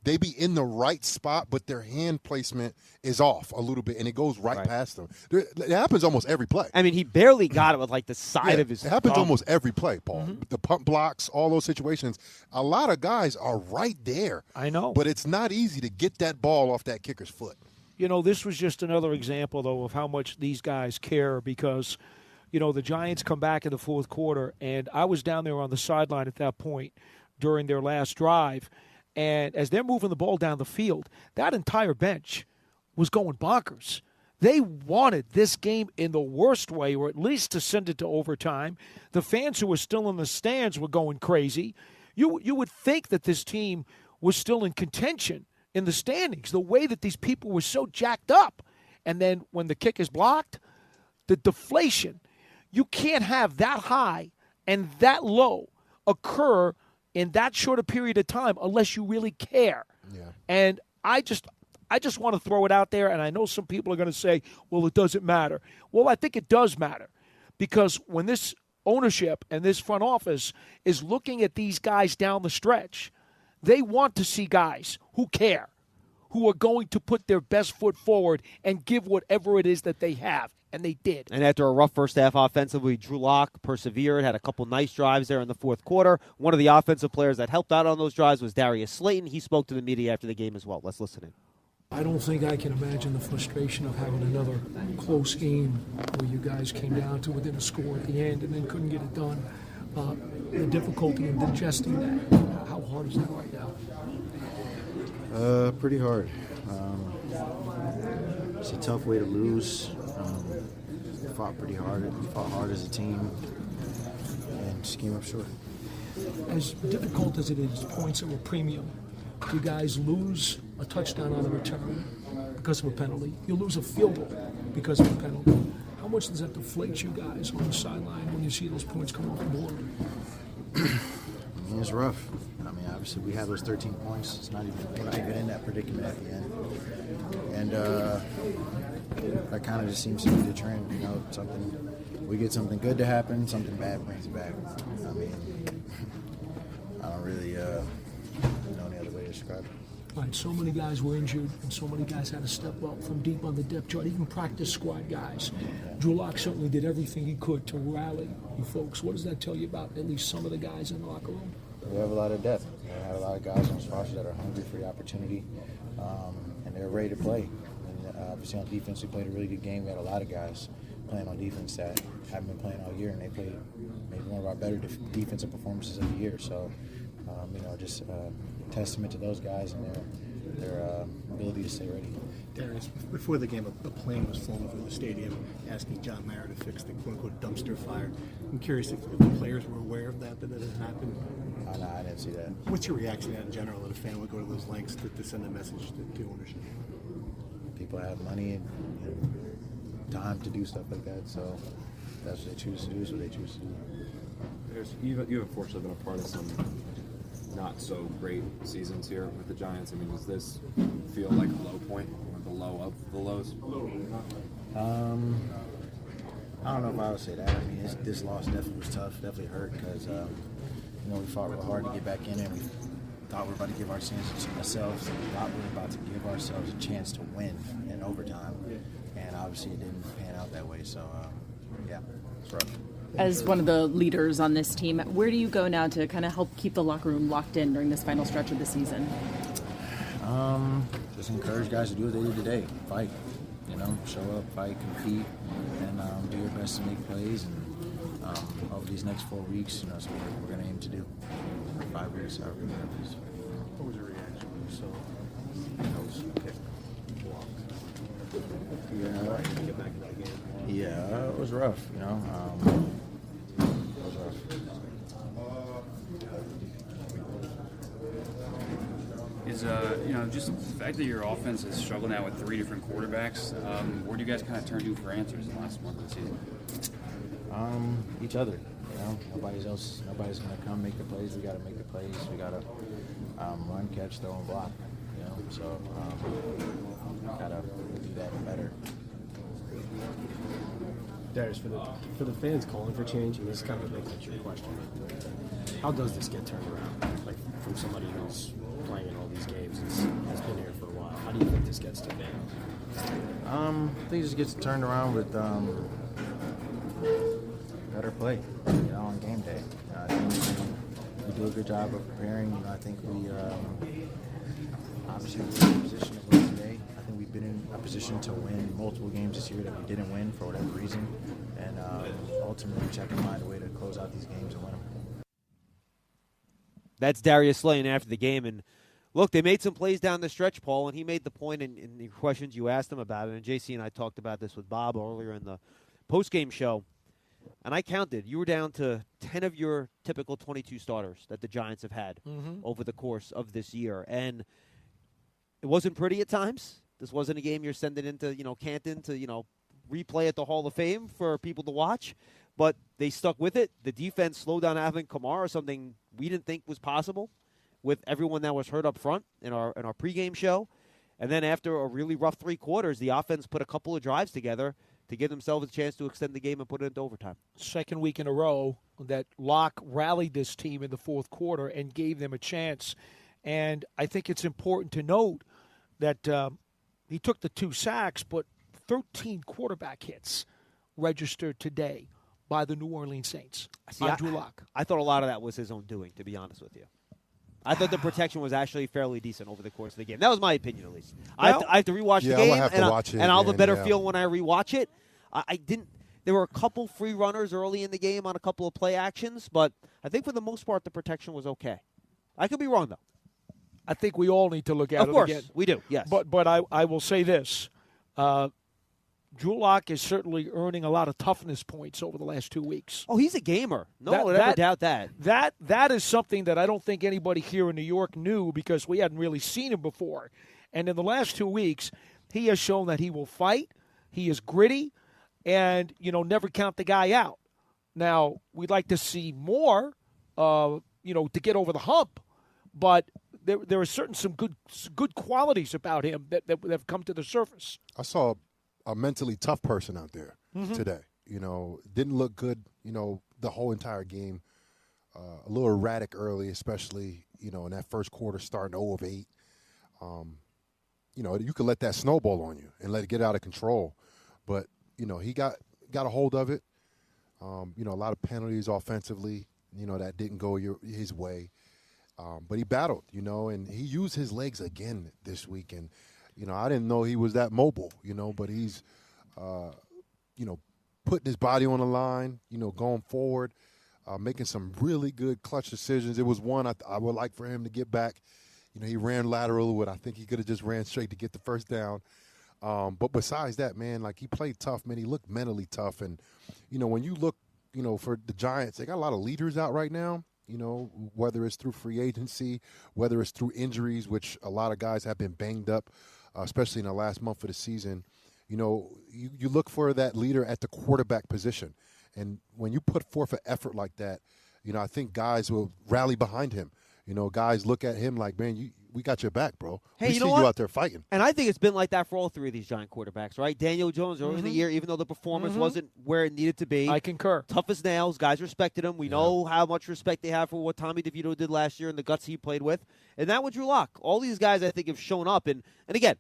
they be in the right spot, but their hand placement is off a little bit, and it goes right past them. It happens almost every play. I mean, he barely got it with, like, the side of his It happens thumb. almost every play, Paul. The pump blocks, all those situations. A lot of guys are right there. I know. But it's not easy to get that ball off that kicker's foot. This was just another example, though, of how much these guys care because, the Giants come back in the fourth quarter, and I was down there on the sideline at that point during their last drive. And as they're moving the ball down the field, that entire bench was going bonkers. They wanted this game in the worst way, or at least to send it to overtime. The fans who were still in the stands were going crazy. You would think that this team was still in contention in the standings, the way that these people were so jacked up. And then when the kick is blocked, the deflation, you can't have that high and that low occur in that short a period of time unless you really care. Yeah. And I just want to throw it out there, and I know some people are going to say, well, it doesn't matter. Well, I think it does matter because when this ownership and this front office is looking at these guys down the stretch, they want to see guys who care, who are going to put their best foot forward and give whatever it is that they have. And they did. And after a rough first half offensively, Drew Lock persevered, had a couple nice drives there in the fourth quarter. One of the offensive players that helped out on those drives was Darius Slayton. He spoke to the media after the game as well. Let's listen in. I don't think I can imagine the frustration of having another close game where you guys came down to within a score at the end and then couldn't get it done. The difficulty in digesting that. How hard is that right now? Pretty hard. It's a tough way to lose. We fought pretty hard. We fought hard as a team and just came up short. as difficult as it is, points are a premium. You guys lose a touchdown on a return because of a penalty. You lose a field goal because of a penalty. How much does that deflate you guys on the sideline when you see those points come off the board? I mean, it's rough. I mean, obviously we have those 13 points. We're not even in that predicament at the end. And that kind of just seems to be the trend. You know, we get something good to happen, something bad brings it back. I mean, I don't really know any other way to describe it. All right, so many guys were injured, and so many guys had to step up from deep on the depth chart, even practice squad guys. Drew Lock certainly did everything he could to rally you folks. What does that tell you about at least some of the guys in the locker room? We have a lot of depth. We have a lot of guys on this roster that are hungry for the opportunity, and they're ready to play. And obviously on defense, we played a really good game. We had a lot of guys playing on defense that haven't been playing all year, and they played maybe one of our better defensive performances of the year. So, just testament to those guys and their ability to stay ready. Darius, before the game, a plane was flown over the stadium asking John Mara to fix the quote-unquote dumpster fire. I'm curious if the players were aware of that had happened. No, I didn't see that. What's your reaction to that in general, that a fan would go to those lengths to send a message to ownership? People have money and time to do stuff like that, so that's what they choose to do, is what they choose to do. You've unfortunately been a part of some not so great seasons here with the Giants. I mean, does this feel like a low point, or the low of the lows? I don't know if I would say that. I mean, this loss definitely was tough, definitely hurt, because we fought real hard to get back in, and we thought we were about to give ourselves a chance to win in overtime, and obviously it didn't pan out that way. So, it's rough. As one of the leaders on this team, where do you go now to kind of help keep the locker room locked in during this final stretch of the season? Just encourage guys to do what they did today. Fight, show up, fight, compete, and do your best to make plays. And over these next 4 weeks, that's what we're going to aim to do. 5 weeks, however many days. What was your reaction when you saw that was kicked? Get back in that game. Yeah, it was rough, it was rough. Is just the fact that your offense has struggled now with 3 different quarterbacks, where do you guys kind of turn to for answers in the last month of the season? Each other, nobody's going to come make the plays. We got to make the plays. We got to run, catch, throw, and block, so got to do that better. Darius, for the fans calling for change, and this is kind of a big picture question, how does this get turned around? Like, from somebody who's playing in all these games and has been here for a while, how do you think this gets to be? I think it just gets turned around with better play, on game day. I think we do a good job of preparing. I think we obviously we're in a position to win today. I think we've been in a position to win multiple games this year that we didn't win for whatever reason, and ultimately we have to find a way to close out these games and win them. That's Darius Slayton after the game, and look, they made some plays down the stretch, Paul, and he made the point in the questions you asked him about it, and JC and I talked about this with Bob earlier in the post-game show, and I counted. You were down to 10 of your typical 22 starters that the Giants have had over the course of this year, and it wasn't pretty at times. This wasn't a game you're sending into, Canton to, replay at the Hall of Fame for people to watch, but they stuck with it. The defense slowed down Alvin Kamara, something we didn't think was possible with everyone that was hurt up front in our pregame show. And then after a really rough 3 quarters, the offense put a couple of drives together to give themselves a chance to extend the game and put it into overtime. Second week in a row that Locke rallied this team in the fourth quarter and gave them a chance. And I think it's important to note that he took the 2 sacks, but 13 quarterback hits registered today by the New Orleans Saints. Drew Lock. I thought a lot of that was his own doing, to be honest with you. I thought the protection was actually fairly decent over the course of the game. That was my opinion, at least. I have to rewatch the game, and I'll have a better feel when I rewatch it. I didn't. There were a couple free runners early in the game on a couple of play actions, but I think for the most part the protection was okay. I could be wrong, though. I think we all need to look at it again. Of course, we do, yes. But I will say this. Drew Lock is certainly earning a lot of toughness points over the last 2 weeks. Oh, he's a gamer. No one would ever doubt that. That is something that I don't think anybody here in New York knew because we hadn't really seen him before. And in the last 2 weeks, he has shown that he will fight, he is gritty, and, never count the guy out. Now, we'd like to see more, to get over the hump, but there are some good qualities about him that have come to the surface. I saw a mentally tough person out there today. Didn't look good, the whole entire game. A little erratic early, especially, in that first quarter starting 0 of 8. You could let that snowball on you and let it get out of control. But, he got a hold of it. A lot of penalties offensively, that didn't go his way. But he battled, and he used his legs again this week. And, I didn't know he was that mobile, but he's, putting his body on the line, going forward, making some really good clutch decisions. It was one I would like for him to get back. He ran lateral, but I think he could have just ran straight to get the first down. But besides that, man, he played tough, man. He looked mentally tough. And, when you look, for the Giants, they got a lot of leaders out right now. Whether it's through free agency, whether it's through injuries, which a lot of guys have been banged up, especially in the last month of the season. You look for that leader at the quarterback position. And when you put forth an effort like that, I think guys will rally behind him. Guys look at him like, man, we got your back, bro. Hey, we see you out there fighting. And I think it's been like that for all three of these Giant quarterbacks, right? Daniel Jones early in the year, even though the performance wasn't where it needed to be. I concur. Tough as nails. Guys respected him. We know how much respect they have for what Tommy DeVito did last year and the guts he played with. And that with Drew Lock. All these guys, I think, have shown up. And again,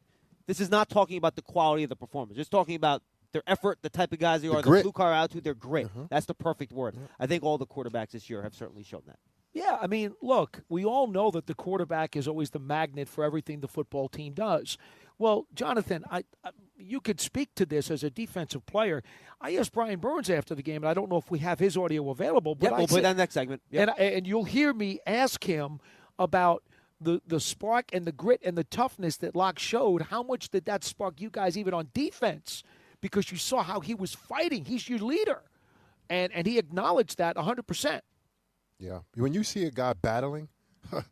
this is not talking about the quality of the performance. Just talking about their effort, the type of guys they are, the blue car attitude, their grit. That's the perfect word. I think all the quarterbacks this year have certainly shown that. Yeah, I mean, look, we all know that the quarterback is always the magnet for everything the football team does. Well, Jonathan, you could speak to this as a defensive player. I asked Brian Burns after the game, and I don't know if we have his audio available. But we'll play that next segment. Yep. And you'll hear me ask him about the spark and the grit and the toughness that Locke showed. How much did that spark you guys even on defense? Because you saw how he was fighting. He's your leader. And he acknowledged that 100%. Yeah. When you see a guy battling, a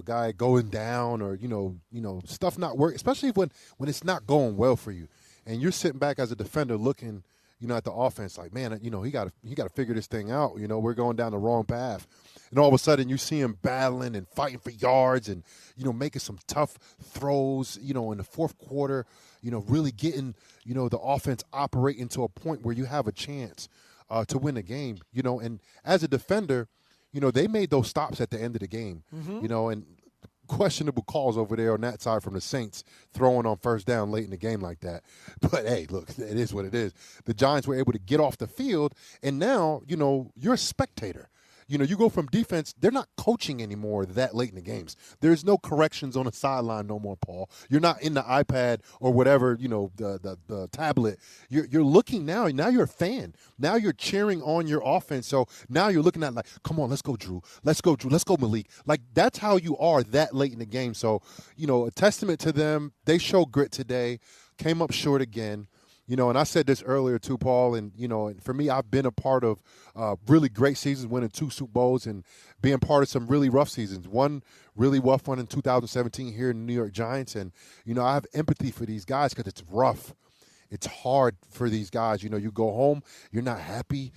guy going down or, stuff not working, especially when it's not going well for you. And you're sitting back as a defender looking, at the offense like, man, he got to figure this thing out. We're going down the wrong path. And all of a sudden you see him battling and fighting for yards and, making some tough throws, in the fourth quarter, really getting, the offense operating to a point where you have a chance to win the game, and as a defender, they made those stops at the end of the game, and questionable calls over there on that side from the Saints throwing on first down late in the game like that. But, hey, look, it is what it is. The Giants were able to get off the field, and now, you're a spectator. You go from defense, they're not coaching anymore that late in the games. There's no corrections on the sideline no more, Paul. You're not in the iPad or whatever, the tablet. You're looking now. Now you're a fan. Now you're cheering on your offense. So now you're looking at like, come on, let's go, Drew. Let's go, Drew. Let's go, Malik. Like, that's how you are that late in the game. So, a testament to them. They show grit today, came up short again. And I said this earlier too, Paul, and, for me, I've been a part of really great seasons, winning 2 Super Bowls and being part of some really rough seasons. One really rough one in 2017 here in the New York Giants. And, I have empathy for these guys because it's rough. It's hard for these guys. You go home, you're not happy,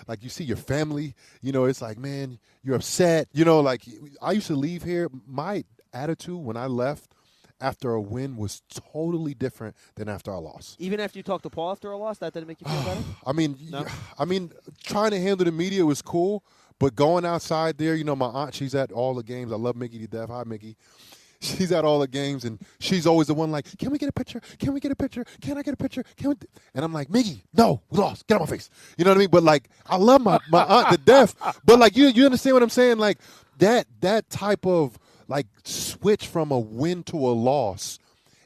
like you see your family, it's like, man, you're upset. Like I used to leave here. My attitude when I left after a win was totally different than after a loss. Even after you talked to Paul after a loss, that didn't make you feel better? I mean, trying to handle the media was cool, but going outside there, my aunt, she's at all the games. I love Mickey to death. Hi, Mickey. She's at all the games, and she's always the one like, can we get a picture? Can we get a picture? Can I get a picture? And I'm like, Mickey, no, we lost. Get on my face. You know what I mean? But, like, I love my aunt to death. But, like, you understand what I'm saying? Like, that type of, like, switch from a win to a loss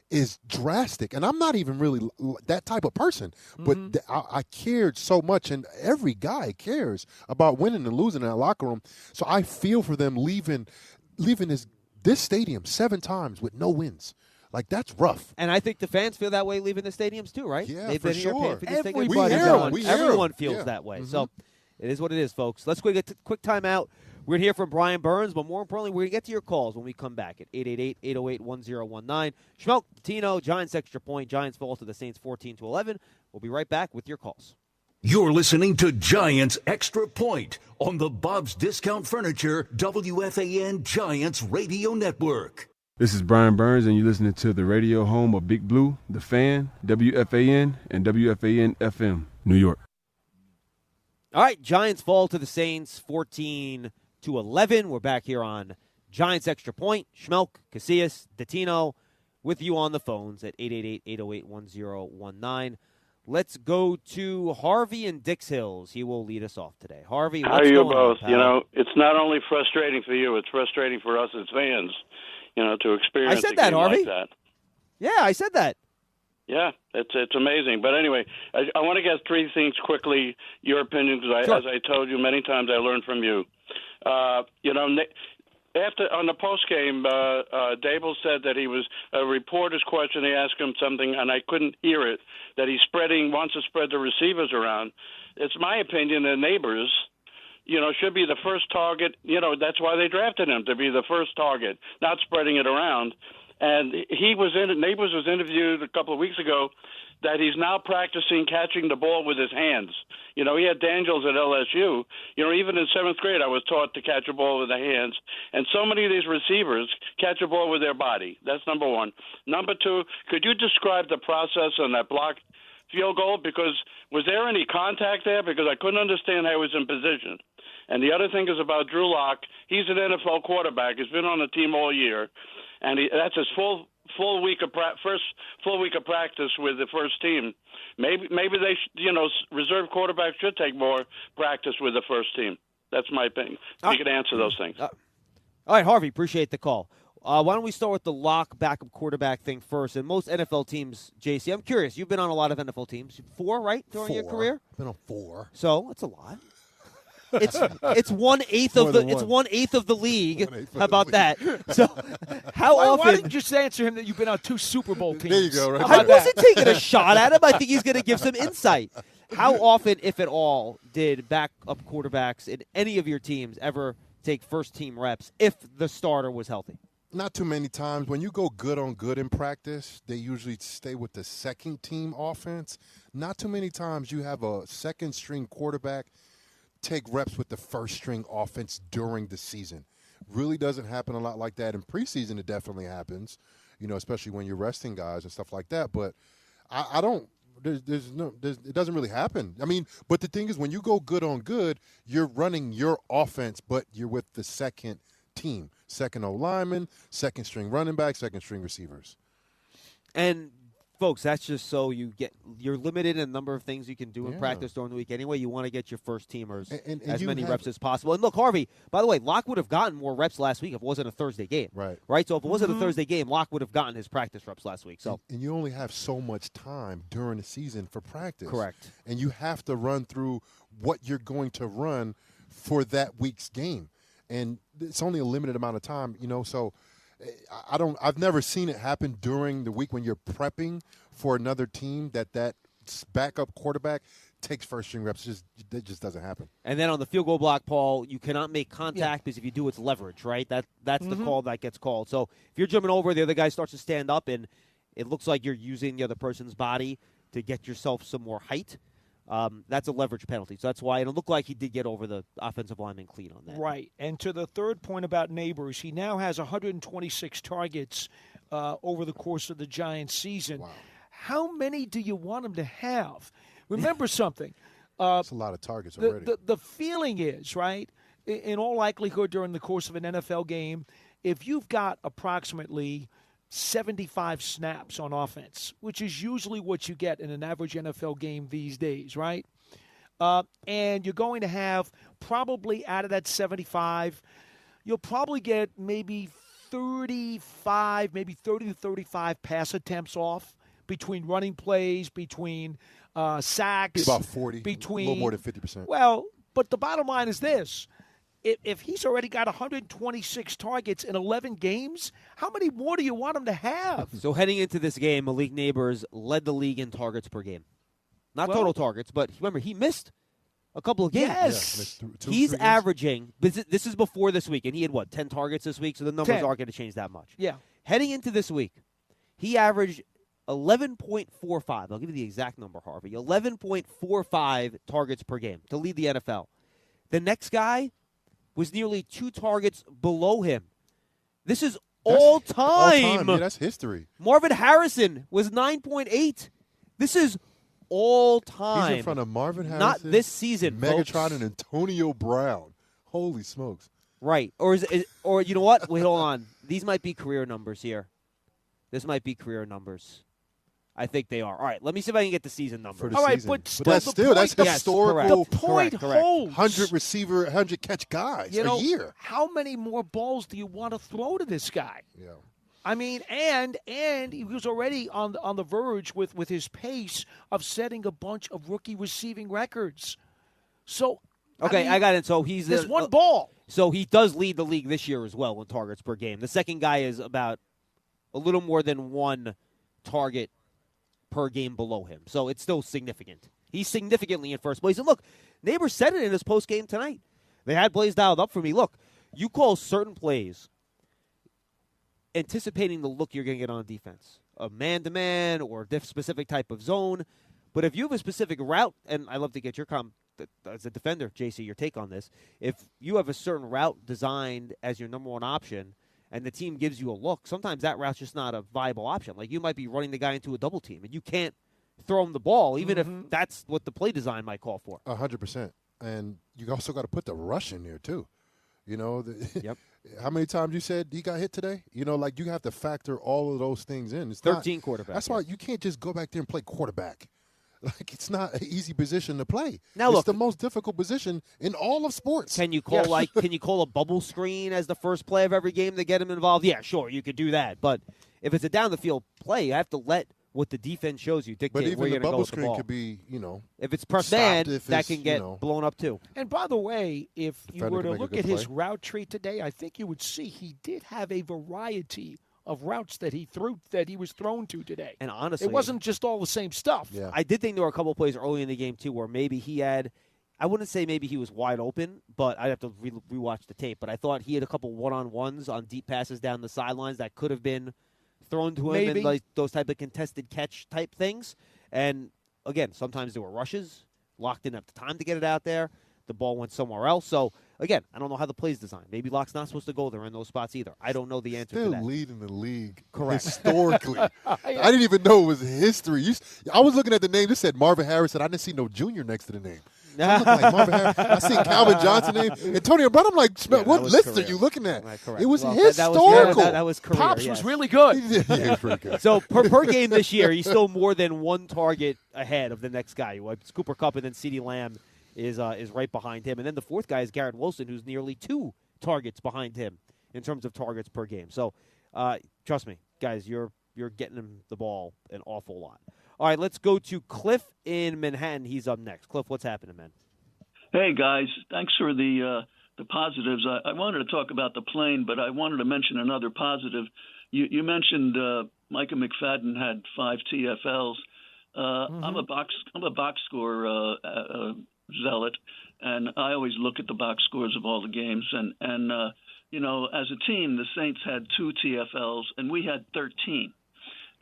is drastic. And I'm not even really that type of person. But I cared so much, and every guy cares about winning and losing in that locker room. So I feel for them leaving this stadium 7 times with no wins. Like, that's rough. And I think the fans feel that way leaving the stadiums too, right? Yeah, They've for been here paying sure. for these tickets. Everybody Everyone feels Yeah. that way. Mhm. So it is what it is, folks. Let's go get a quick timeout. We're going to hear from Brian Burns, but more importantly, we're going to get to your calls when we come back at 888-808-1019. Schmeelk, Tino, Giants extra point. Giants fall to the Saints 14-11. We'll be right back with your calls. You're listening to Giants Extra Point on the Bob's Discount Furniture WFAN Giants Radio Network. This is Brian Burns, and you're listening to the radio home of Big Blue, The Fan, WFAN, and WFAN FM, New York. All right, Giants fall to the Saints 14-11. We're back here on Giants Extra Point. Schmeelk, Casillas, Datino with you on the phones at 888-808-1019. Let's go to Harvey in Dix Hills. He will lead us off today. Harvey, how what's are you going both? on, pal? You know, it's not only frustrating for you; it's frustrating for us as fans. You know, to experience I said a that, game Harvey. like that. Yeah, I said that. Yeah, it's amazing. But anyway, I want to get three things quickly. Your opinion, because Sure. as I told you many times, I learned from you. You know, after on the post game, Dable said that he was a reporter's question. They asked him something, and I couldn't hear it. That he wants to spread the receivers around. It's my opinion that Neighbors, you know, should be the first target. You know, that's why they drafted him, to be the first target, not spreading it around. And Neighbors was interviewed a couple of weeks ago that he's now practicing catching the ball with his hands. You know, he had Daniels at LSU. You know, even in 7th grade, I was taught to catch a ball with the hands. And so many of these receivers catch a ball with their body. That's number one. Number two, could you describe the process on that blocked field goal? Because was there any contact there? Because I couldn't understand how he was in position. And the other thing is about Drew Lock. He's an NFL quarterback. He's been on the team all year. And that's his first full week of practice with the first team. Maybe they reserve quarterbacks should take more practice with the first team. That's my opinion. You can answer those things. All right, Harvey, appreciate the call. Why don't we start with the lock backup quarterback thing first? And most NFL teams, JC, I'm curious. You've been on a lot of NFL teams. 4, right, during your career? Been on 4. So that's a lot. It's 1/8 of the it's 1/8 of the league. How about that? So how often? Why didn't you just answer him that you've been on 2 Super Bowl teams? There you go. Right. I wasn't taking a shot at him. I think he's going to give some insight. How often, if at all, did backup quarterbacks in any of your teams ever take first team reps if the starter was healthy? Not too many times. When you go good on good in practice, they usually stay with the second team offense. Not too many times you have a second string quarterback take reps with the first string offense during the season. Really doesn't happen a lot like that. In preseason, it definitely happens, you know, especially when you're resting guys and stuff like that. But I don't. It doesn't really happen. I mean, but the thing is, when you go good on good, you're running your offense, but you're with the second team, second O lineman, second string running back, second string receivers. And folks, that's just so you're limited in the number of things you can do in practice during the week anyway. You want to get your first teamers and as you many have- reps as possible. And look, Harvey, by the way, Locke would have gotten more reps last week if it wasn't a Thursday game. Right? So if it wasn't a Thursday game, Locke would have gotten his practice reps last week. So And you only have so much time during the season for practice. Correct. And you have to run through what you're going to run for that week's game. And it's only a limited amount of time, you know, so I've never seen it happen during the week when you're prepping for another team that backup quarterback takes first string reps. It just doesn't happen. And then on the field goal block, Paul, you cannot make contact because if you do, it's leverage, right? That's the call that gets called. So if you're jumping over, the other guy starts to stand up, and it looks like you're using the other person's body to get yourself some more height. That's a leverage penalty. So that's why it looked like he did get over the offensive lineman clean on that. Right. And to the third point about Neighbors, he now has 126 targets over the course of the Giants season. Wow. How many do you want him to have? Remember something. That's a lot of targets already. The feeling is, right, in all likelihood during the course of an NFL game, if you've got approximately 75 snaps on offense, which is usually what you get in an average NFL game these days, right? And you're going to have probably out of that 75, you'll probably get maybe 35, maybe 30 to 35 pass attempts off between running plays, between sacks. About 40, between, a little more than 50%. Well, but the bottom line is this. if he's already got 126 targets in 11 games, how many more do you want him to have? So heading into this game, Malik Neighbors led the league in targets per game. Not total targets, but remember, he missed a couple of games. Yes. Yeah, He's averaging, this is before this week, and he had, 10 targets this week, so the numbers 10. aren't going to change that much. Yeah. Heading into this week, he averaged 11.45. I'll give you the exact number, Harvey. 11.45 targets per game to lead the NFL. The next guy was nearly 2 targets below him. This is all time. Yeah, that's history. Marvin Harrison was 9.8. This is all time. He's in front of Marvin Harrison. Not this season, Megatron folks. and Antonio Brown. Holy smokes. Right. Or you know what? Wait, hold on. These might be career numbers here. This might be career numbers. I think they are. All right, let me see if I can get the season number. For the All right, season. but that's still, that's yes, historical. The point correct. holds. 100 receiver, 100 catch guys You know, a year. how many more balls do you want to throw to this guy? Yeah. I mean, and he was already on the verge with his pace of setting a bunch of rookie receiving records. So Okay, I got it. So he's there's one ball. So he does lead the league this year as well in targets per game. The second guy is about a little more than 1 target per game below him. So it's still significant. He's significantly in first place. And look, Neighbors said it in his post game tonight. They had plays dialed up for me. Look, you call certain plays anticipating the look you're going to get on defense, a man-to-man or a specific type of zone. But if you have a specific route, and I'd love to get your as a defender, JC, your take on this. If you have a certain route designed as your number one option and the team gives you a look, sometimes that route's just not a viable option. Like you might be running the guy into a double team, and you can't throw him the ball, even if that's what the play design might call for. 100%. And you also got to put the rush in there, too. You know, Yep. How many times you said he got hit today? You know, like you have to factor all of those things in. It's 13 quarterbacks. That's why you can't just go back there and play quarterback. Like it's not an easy position to play. Now it's look, the most difficult position in all of sports. Can you call can you call a bubble screen as the first play of every game to get him involved? Yeah, sure, you could do that. But if it's a down the field play, you have to let what the defense shows you dictate But even where you're the going to go bubble with the screen ball. could be, you know, if it's press stopped man, if that it's, can get blown up too. And by the way, if you Defender were can to make a look good at his play. route tree today, I think you would see he did have a variety of routes that he was thrown to today. And honestly, it wasn't just all the same stuff. Yeah. I did think there were a couple of plays early in the game too where maybe he had, I wouldn't say maybe he was wide open, but I'd have to rewatch the tape. But I thought he had a couple one-on-ones on deep passes down the sidelines that could have been thrown to him Maybe. and like those type of contested catch type things. And again, sometimes there were rushes, locked in at the time to get it out there. The ball went somewhere else. So again, I don't know how the play's designed. Maybe Locke's not supposed to go there in those spots either. I don't know the answer Still to that. leading the league Correct. historically. I didn't even know it was history. I was looking at the name. It said Marvin Harrison. I didn't see no junior next to the name. So I looked like Marvin Harrison. I seen Calvin Johnson name. Antonio Brown. I'm like, what list are you looking at? Right, correct. It was Well, historical. That was career. Pops yes. was really good. Yeah, he was pretty good. So per game this year, he's still more than 1 target ahead of the next guy. It's Cooper Kupp, and then CeeDee Lamb is right behind him. And then the fourth guy is Garrett Wilson, who's nearly 2 targets behind him in terms of targets per game. So trust me, guys, you're getting him the ball an awful lot. All right, let's go to Cliff in Manhattan. He's up next. Cliff, what's happening, man? Hey, guys. Thanks for the positives. I wanted to talk about the plane, but I wanted to mention another positive. You mentioned Micah McFadden had 5 TFLs. I'm a box score zealot, and I always look at the box scores of all the games. And you know, as a team, the Saints had 2 TFLs, and we had 13.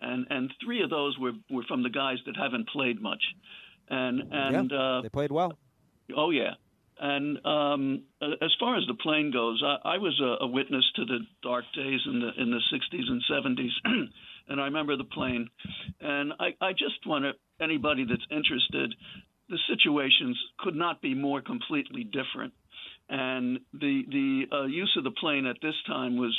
And 3 of those were from the guys that haven't played much. And they played well. Oh, yeah. And as far as the plane goes, I was a witness to the dark days in the 60s and 70s, and I remember the plane. And I just want anybody that's interested, the situations could not be more completely different. And the use of the plane at this time was,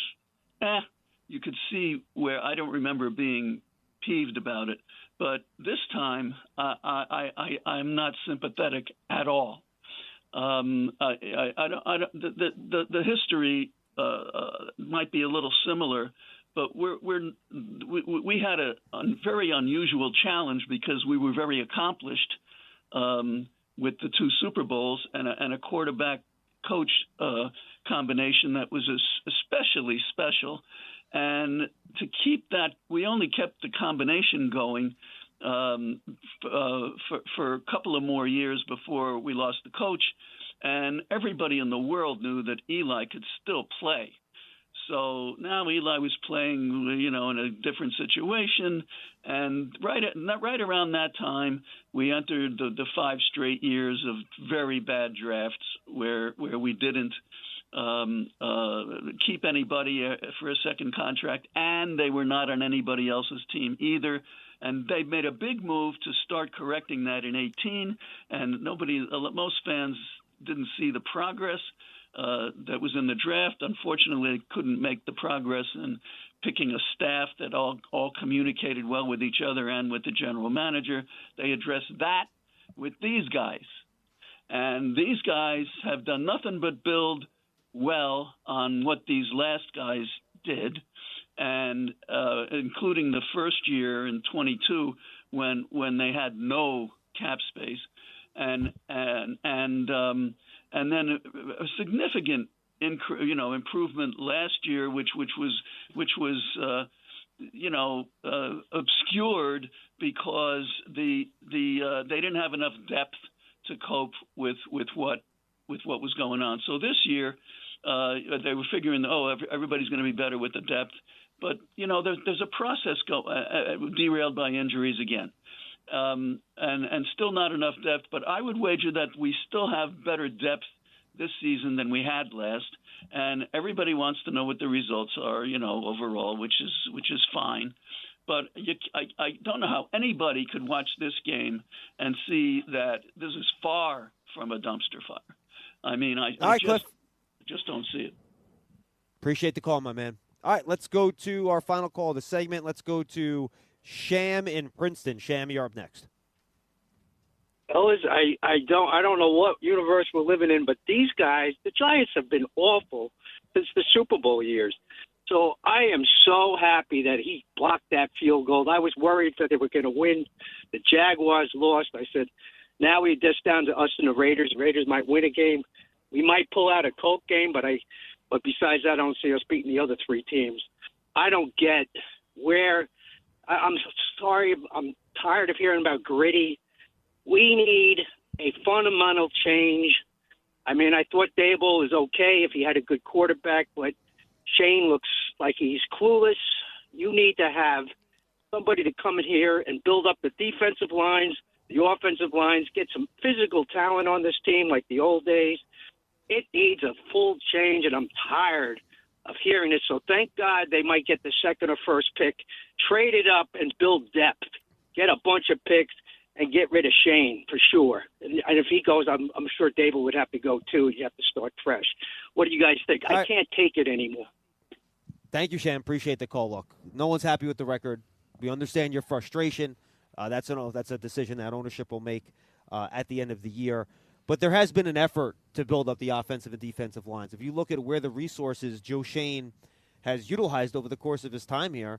you could see where I don't remember being peeved about it. But this time, I'm not sympathetic at all. The history might be a little similar, but we had a very unusual challenge because we were very accomplished with the 2 Super Bowls and a quarterback coach combination that was especially special. And to keep that, we only kept the combination going for a couple of more years before we lost the coach. And everybody in the world knew that Eli could still play. So now Eli was playing, in a different situation. And right around that time, we entered the 5 straight years of very bad drafts where we didn't keep anybody for a second contract, and they were not on anybody else's team either. And they made a big move to start correcting that in 18, and most fans didn't see the progress that was in the draft. Unfortunately, they couldn't make the progress in picking a staff that all communicated well with each other and with the general manager. They addressed that with these guys. And these guys have done nothing but build well on what these last guys did, and including the first year in 22 when they had no cap space, and then a significant improvement last year, which was obscured because they didn't have enough depth to cope with what was going on. So this year, they were figuring, everybody's going to be better with the depth. But, there's a process derailed by injuries again. And still not enough depth. But I would wager that we still have better depth this season than we had last. And everybody wants to know what the results are, overall, which is fine. But I don't know how anybody could watch this game and see that this is far from a dumpster fire. I mean, I just don't see it. Appreciate the call, my man. All right, let's go to our final call of the segment. Let's go to Sham in Princeton. Sham, you're up next. Fellas, I don't know what universe we're living in, but these guys, the Giants, have been awful since the Super Bowl years. So I am so happy that he blocked that field goal. I was worried that they were going to win. The Jaguars lost. I said, now we're just down to us and the Raiders. The Raiders might win a game. We might pull out a Colt game, but besides that, I don't see us beating the other 3 teams. I don't get where – I'm sorry. I'm tired of hearing about gritty. We need a fundamental change. I mean, I thought Dable is okay if he had a good quarterback, but Shane looks like he's clueless. You need to have somebody to come in here and build up the defensive lines, the offensive lines, get some physical talent on this team like the old days. It needs a full change, and I'm tired of hearing it. So thank God they might get the second or first pick, trade it up, and build depth. Get a bunch of picks and get rid of Shane for sure. And if he goes, I'm sure David would have to go too. You have to start fresh. What do you guys think? I can't take it anymore. Thank you, Sham. Appreciate the call. Look, no one's happy with the record. We understand your frustration. That's a decision that ownership will make at the end of the year. But there has been an effort to build up the offensive and defensive lines. If you look at where the resources Joe Shane has utilized over the course of his time here,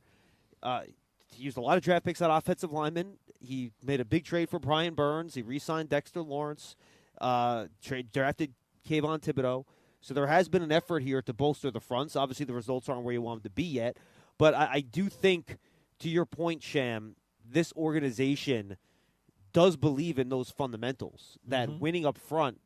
he used a lot of draft picks on offensive linemen. He made a big trade for Brian Burns. He re-signed Dexter Lawrence, drafted Kayvon Thibodeau. So there has been an effort here to bolster the fronts. Obviously, the results aren't where you want them to be yet. But I do think, to your point, Sham, this organization does believe in those fundamentals, that winning up front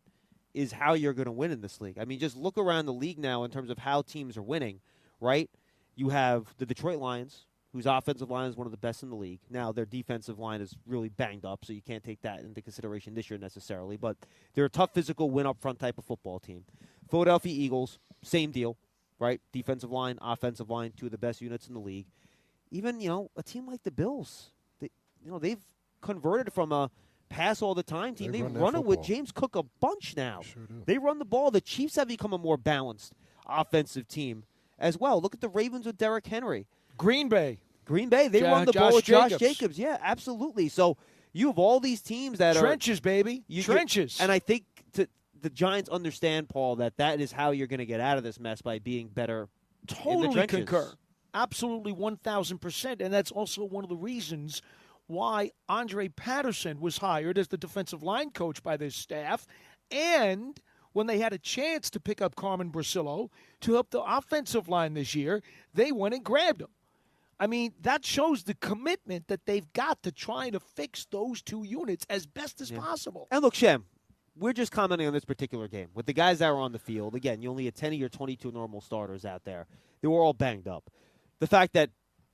is how you're going to win in this league. I mean, just look around the league now in terms of how teams are winning, right? You have the Detroit Lions, whose offensive line is one of the best in the league. Now, their defensive line is really banged up, so you can't take that into consideration this year necessarily. But they're a tough, physical, win-up-front type of football team. Philadelphia Eagles, same deal, right? Defensive line, offensive line, 2 of the best units in the league. Even, a team like the Bills, they've converted from a pass-all-the-time team. They run it with James Cook a bunch now. Sure do. They run the ball. The Chiefs have become a more balanced offensive team as well. Look at the Ravens with Derrick Henry. Green Bay, they run the ball with Josh Jacobs. Yeah, absolutely. So you have all these teams that trenches, baby. Trenches. And I think the Giants understand, Paul, that is how you're going to get out of this mess, by being better in the trenches. Concur. Absolutely 1,000%. And that's also one of the reasons why Andre Patterson was hired as the defensive line coach by this staff, and when they had a chance to pick up Carmen Brasillo to help the offensive line this year, they went and grabbed him. I mean, that shows the commitment that they've got to trying to fix those two units as best as possible. And look, Shem, we're just commenting on this particular game. With the guys that were on the field, again, you only had 10 of your 22 normal starters out there. They were all banged up. The fact that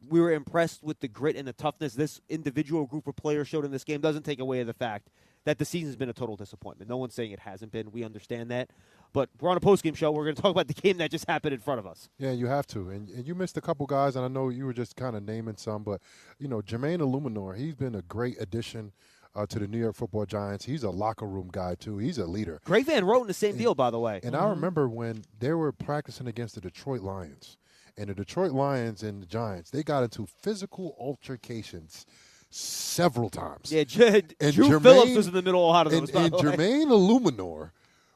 we were impressed with the grit and the toughness this individual group of players showed in this game doesn't take away the fact that the season's been a total disappointment. No one's saying it hasn't been. We understand that. But we're on a postgame show. We're going to talk about the game that just happened in front of us. Yeah, you have to. And you missed a couple guys, and I know you were just kind of naming some. But, Jermaine Illuminor, he's been a great addition to the New York Football Giants. He's a locker room guy, too. He's a leader. Greg Van Roten, the same deal, by the way. And I remember when they were practicing against the Detroit Lions. And the Detroit Lions and the Giants, they got into physical altercations several times. Yeah, Drew Phillips was in the middle of a lot of those. And Jermaine Illuminor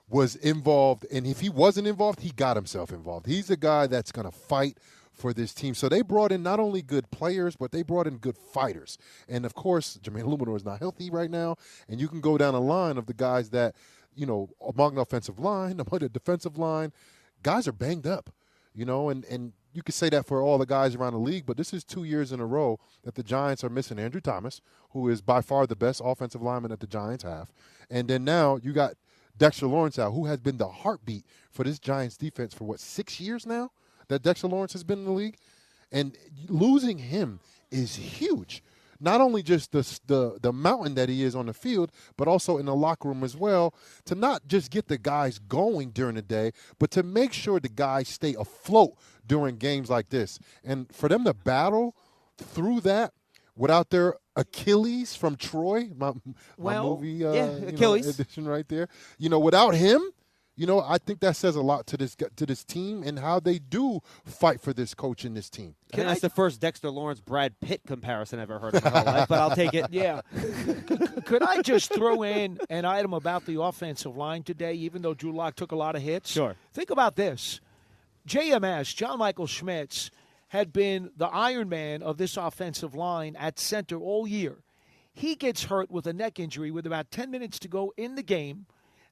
was involved, and if he wasn't involved, he got himself involved. He's a guy that's going to fight for this team. So they brought in not only good players, but they brought in good fighters. And, of course, Jermaine Illuminor is not healthy right now, and you can go down a line of the guys that, among the offensive line, among the defensive line, guys are banged up, and you could say that for all the guys around the league, but this is 2 years in a row that the Giants are missing Andrew Thomas, who is by far the best offensive lineman that the Giants have. And then now you got Dexter Lawrence out, who has been the heartbeat for this Giants defense for, 6 years now that Dexter Lawrence has been in the league? And losing him is huge. Not only just the mountain that he is on the field, but also in the locker room as well, to not just get the guys going during the day, but to make sure the guys stay afloat during games like this. And for them to battle through that without their Achilles from Troy, my movie Achilles edition right there, without him, I think that says a lot to this team and how they do fight for this coach and this team. I think that's the first Dexter Lawrence-Brad Pitt comparison I've ever heard in my whole life, but I'll take it. Yeah. Could I just throw in an item about the offensive line today, even though Drew Lock took a lot of hits? Sure. Think about this. JMS, John Michael Schmitz, had been the Iron Man of this offensive line at center all year. He gets hurt with a neck injury with about 10 minutes to go in the game.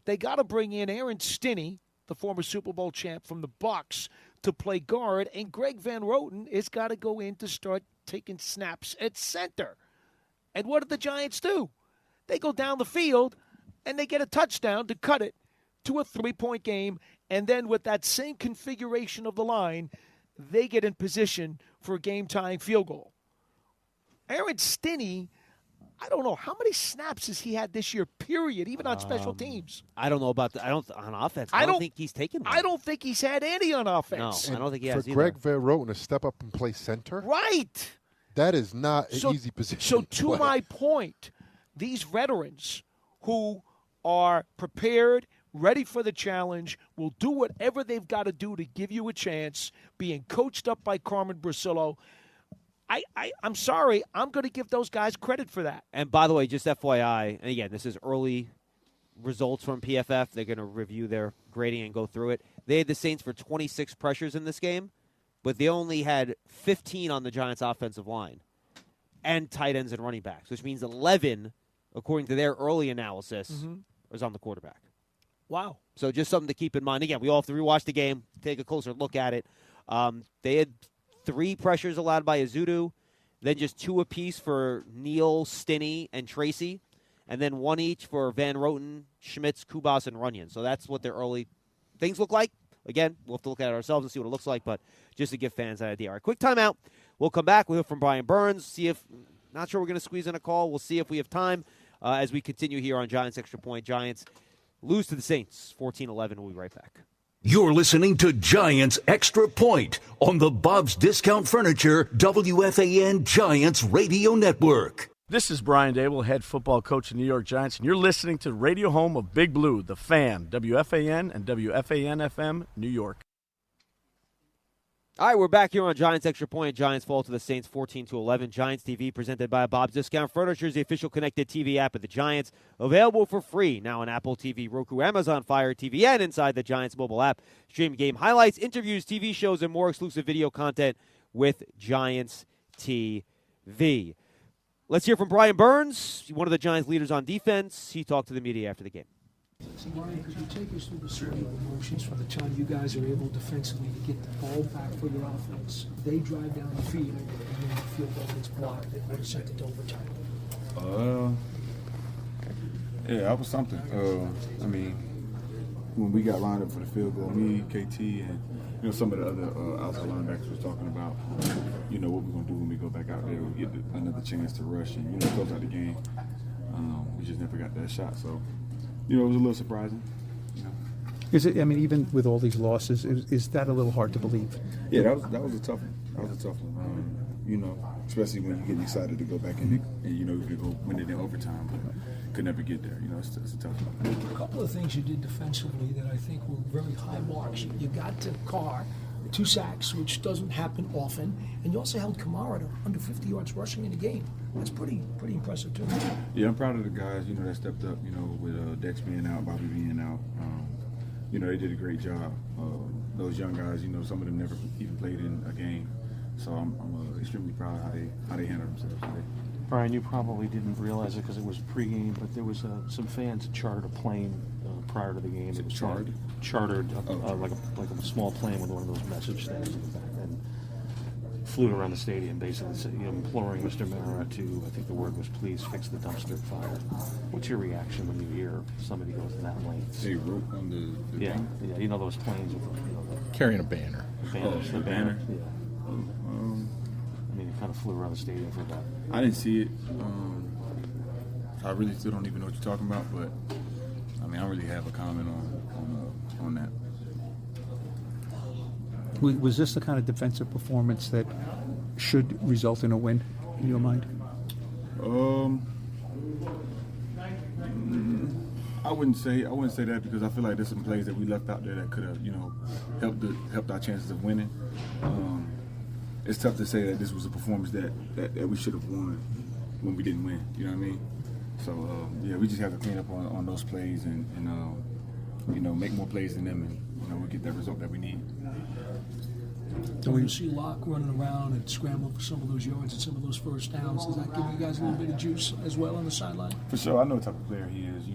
They got to bring in Aaron Stinney, the former Super Bowl champ from the Bucs, to play guard, and Greg Van Roten has got to go in to start taking snaps at center. And what did the Giants do? They go down the field, and they get a touchdown to cut it to a 3-point game, and then with that same configuration of the line, they get in position for a game-tying field goal. Aaron Stinney, I don't know. How many snaps has he had this year, period, even on special teams? I don't know about that. On offense. I don't think he's taken one. I don't think he's had any on offense. No, I don't think he has either. For Greg Van Roten to step up and play center? Right. That is not an easy position. So to my point, these veterans who are prepared, ready for the challenge, will do whatever they've got to do to give you a chance, being coached up by Carmen Brasillo. I'm sorry. I'm going to give those guys credit for that. And by the way, just FYI, and again, this is early results from PFF. They're going to review their grading and go through it. They had the Saints for 26 pressures in this game, but they only had 15 on the Giants' offensive line and tight ends and running backs, which means 11, according to their early analysis, is on the quarterback. Wow. So just something to keep in mind. Again, we all have to rewatch the game, take a closer look at it. They had 3 pressures allowed by Azudu, then just 2 apiece for Neal, Stinney, and Tracy, and then 1 each for Van Roten, Schmitz, Kubas, and Runyon. So that's what their early things look like. Again, we'll have to look at it ourselves and see what it looks like, but just to give fans an idea. All right, quick timeout. We'll come back. We'll hear from Brian Burns, see if, not sure we're going to squeeze in a call. We'll see if we have time as we continue here on Giants Extra Point. Giants lose to the Saints, 14-11. We'll be right back. You're listening to Giants Extra Point on the Bob's Discount Furniture WFAN Giants Radio Network. This is Brian Dable, head football coach of the New York Giants, and you're listening to radio home of Big Blue, The Fan, WFAN and WFAN-FM, New York. All right, we're back here on Giants Extra Point. Giants fall to the Saints 14-11. Giants TV presented by Bob's Discount Furniture is the official connected TV app of the Giants. Available for free now on Apple TV, Roku, Amazon Fire TV, and inside the Giants mobile app. Stream game highlights, interviews, TV shows, and more exclusive video content with Giants TV. Let's hear from Brian Burns, one of the Giants leaders on defense. He talked to the media after the game. So, Brian, could you take us through the swing of emotions from the time you guys are able defensively to get the ball back for your offense? They drive down the field, and then the field goal gets blocked, and would have sent it to overtime. Yeah, that was something. I mean, when we got lined up for the field goal, me, KT, and some of the other outside linebackers was talking about, what we're gonna do when we go back out there. We get another chance to rush and close out the game. We just never got that shot, so it was a little surprising. Is it? I mean, even with all these losses, is that a little hard to believe? Yeah, that was a tough one. That was a tough one. Especially when you get excited to go back in and you could go win it in overtime, but could never get there. It's a tough one. A couple of things you did defensively that I think were very high marks. You got to Carr, 2 sacks, which doesn't happen often, and you also held Kamara to under 50 yards rushing in the game. That's pretty impressive too. Yeah, I'm proud of the guys. That stepped up. With Dex being out, Bobby being out. They did a great job. Those young guys. Some of them never even played in a game. So I'm extremely proud of how they handled themselves today. Brian, you probably didn't realize it because it was pregame, but there was some fans that chartered a plane prior to the game. It was chartered like a small plane with one of those message things in the back, and flew around the stadium, basically imploring Mr. Mara to, I think the word was, please fix the dumpster fire. What's your reaction when you hear somebody goes to that length? They wrote on the thing? Yeah, those planes with carrying a banner. The banner. Yeah. I mean, it kind of flew around the stadium for about. I didn't see it. I really still don't even know what you're talking about, but I mean, I don't really have a comment on that. Was this the kind of defensive performance that should result in a win, in your mind? I wouldn't say that, because I feel like there's some plays that we left out there that could have, helped our chances of winning. It's tough to say that this was a performance that we should have won when we didn't win. You know what I mean? So we just have to clean up on those plays and make more plays than them, and we'll get that result that we need. When you see Locke running around and scrambling for some of those yards and some of those first downs, does that give you guys a little bit of juice as well on the sideline? For sure. I know what type of player he is.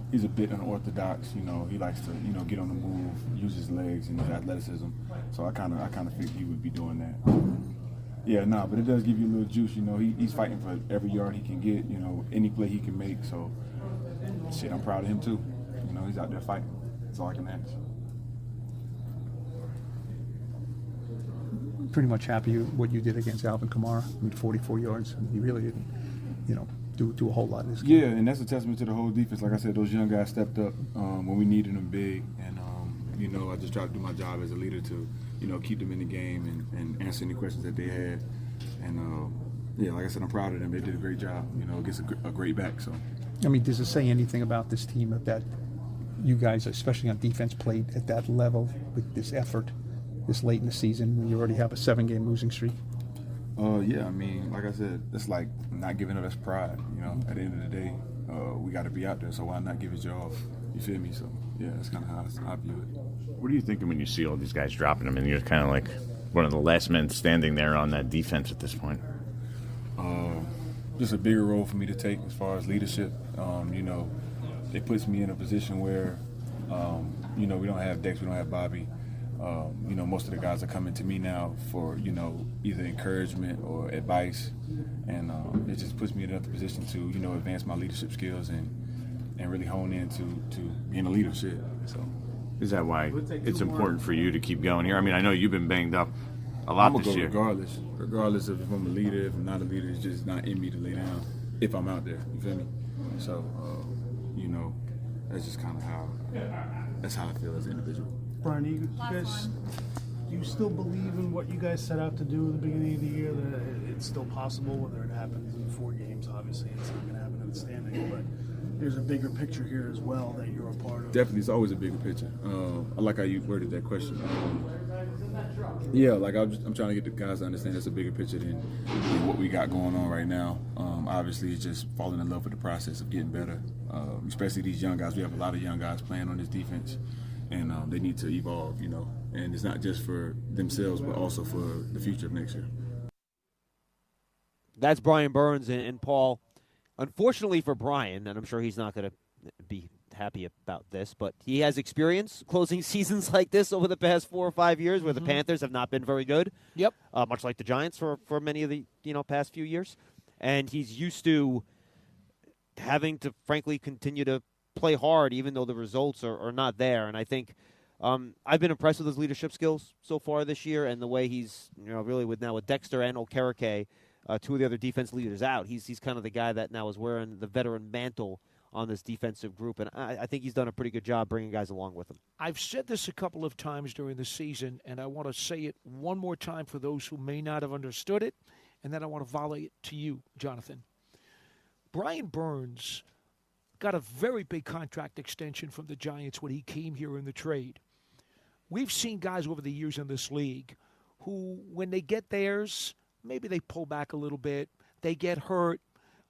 He's a bit unorthodox. He likes to get on the move, use his legs and his athleticism. So I kind of think he would be doing that. But it does give you a little juice. He's fighting for every yard he can get. Any play he can make. So I'm proud of him too. He's out there fighting. That's all I can ask. Pretty much happy with what you did against Alvin Kamara. I mean, 44 yards. I mean, he really didn't, do a whole lot in this game. Yeah, and that's a testament to the whole defense. Like I said, those young guys stepped up when we needed them big, and I just tried to do my job as a leader to, keep them in the game and answer any questions that they had. And like I said, I'm proud of them. They did a great job, against a great back. So, I mean, does it say anything about this team that you guys, especially on defense, played at that level with this effort this late in the season when you already have a 7-game losing streak? I mean, like I said, it's like not giving up us pride. At the end of the day, we got to be out there, so why not give it your all? You feel me? So, that's kind of how I view it. What are you thinking when you see all these guys dropping them, and you're kind of like one of the last men standing there on that defense at this point? Just a bigger role for me to take as far as leadership. It puts me in a position where, we don't have Dex, we don't have Bobby. Most of the guys are coming to me now for, either encouragement or advice. And it just puts me in another position to, advance my leadership skills and really hone in to being a leader. So, is that why it's important for you to keep going here? I mean, I know you've been banged up a lot this year. Regardless of if I'm a leader, if I'm not a leader, it's just not in me to lay down if I'm out there. You feel me? So, that's just kind of how I feel as an individual. Brian, you guys, do you still believe in what you guys set out to do at the beginning of the year, that it's still possible, whether it happens in 4 games? Obviously, it's not going to happen in the standing, but there's a bigger picture here as well that you're a part of. Definitely, it's always a bigger picture. I like how you worded that question. I'm trying to get the guys to understand it's a bigger picture than what we got going on right now. Obviously, it's just falling in love with the process of getting better, especially these young guys. We have a lot of young guys playing on this defense. And they need to evolve, and it's not just for themselves, but also for the future of next year. That's Brian Burns and Paul. Unfortunately for Brian, and I'm sure he's not going to be happy about this, but he has experience closing seasons like this over the past 4 or 5 years where the Panthers have not been very good. Yep. Much like the Giants for many of the past few years. And he's used to having to, frankly, continue to play hard even though the results are not there. And I think I've been impressed with his leadership skills so far this year and the way he's, really with Dexter and Okereke, two of the other defense leaders out. He's kind of the guy that now is wearing the veteran mantle on this defensive group, and I think he's done a pretty good job bringing guys along with him. I've said this a couple of times during the season, and I want to say it one more time for those who may not have understood it, and then I want to volley it to you, Jonathan. Brian Burns got a very big contract extension from the Giants when he came here in the trade. We've seen guys over the years in this league who, when they get theirs, maybe they pull back a little bit, they get hurt.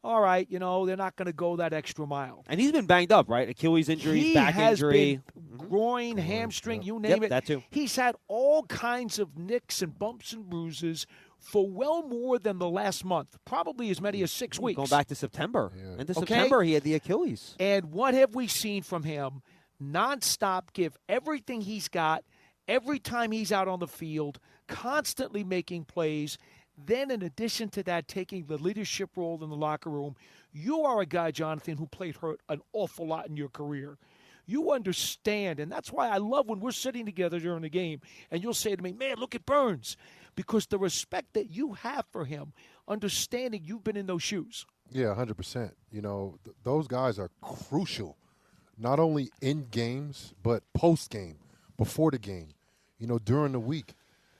All right, they're not going to go that extra mile. And he's been banged up, right? Achilles injury, back injury. Been groin, hamstring, you name it. That too. He's had all kinds of nicks and bumps and bruises for well more than the last month, probably as many as 6 weeks. Going back to September. Into September, he had the Achilles. And what have we seen from him? Nonstop, give everything he's got, every time he's out on the field, constantly making plays. Then, in addition to that, taking the leadership role in the locker room. You are a guy, Jonathan, who played hurt an awful lot in your career. You understand, and that's why I love when we're sitting together during the game, and you'll say to me, man, look at Burns, because the respect that you have for him, understanding you've been in those shoes. Yeah, 100%. Those guys are crucial, not only in games, but post-game, before the game, during the week.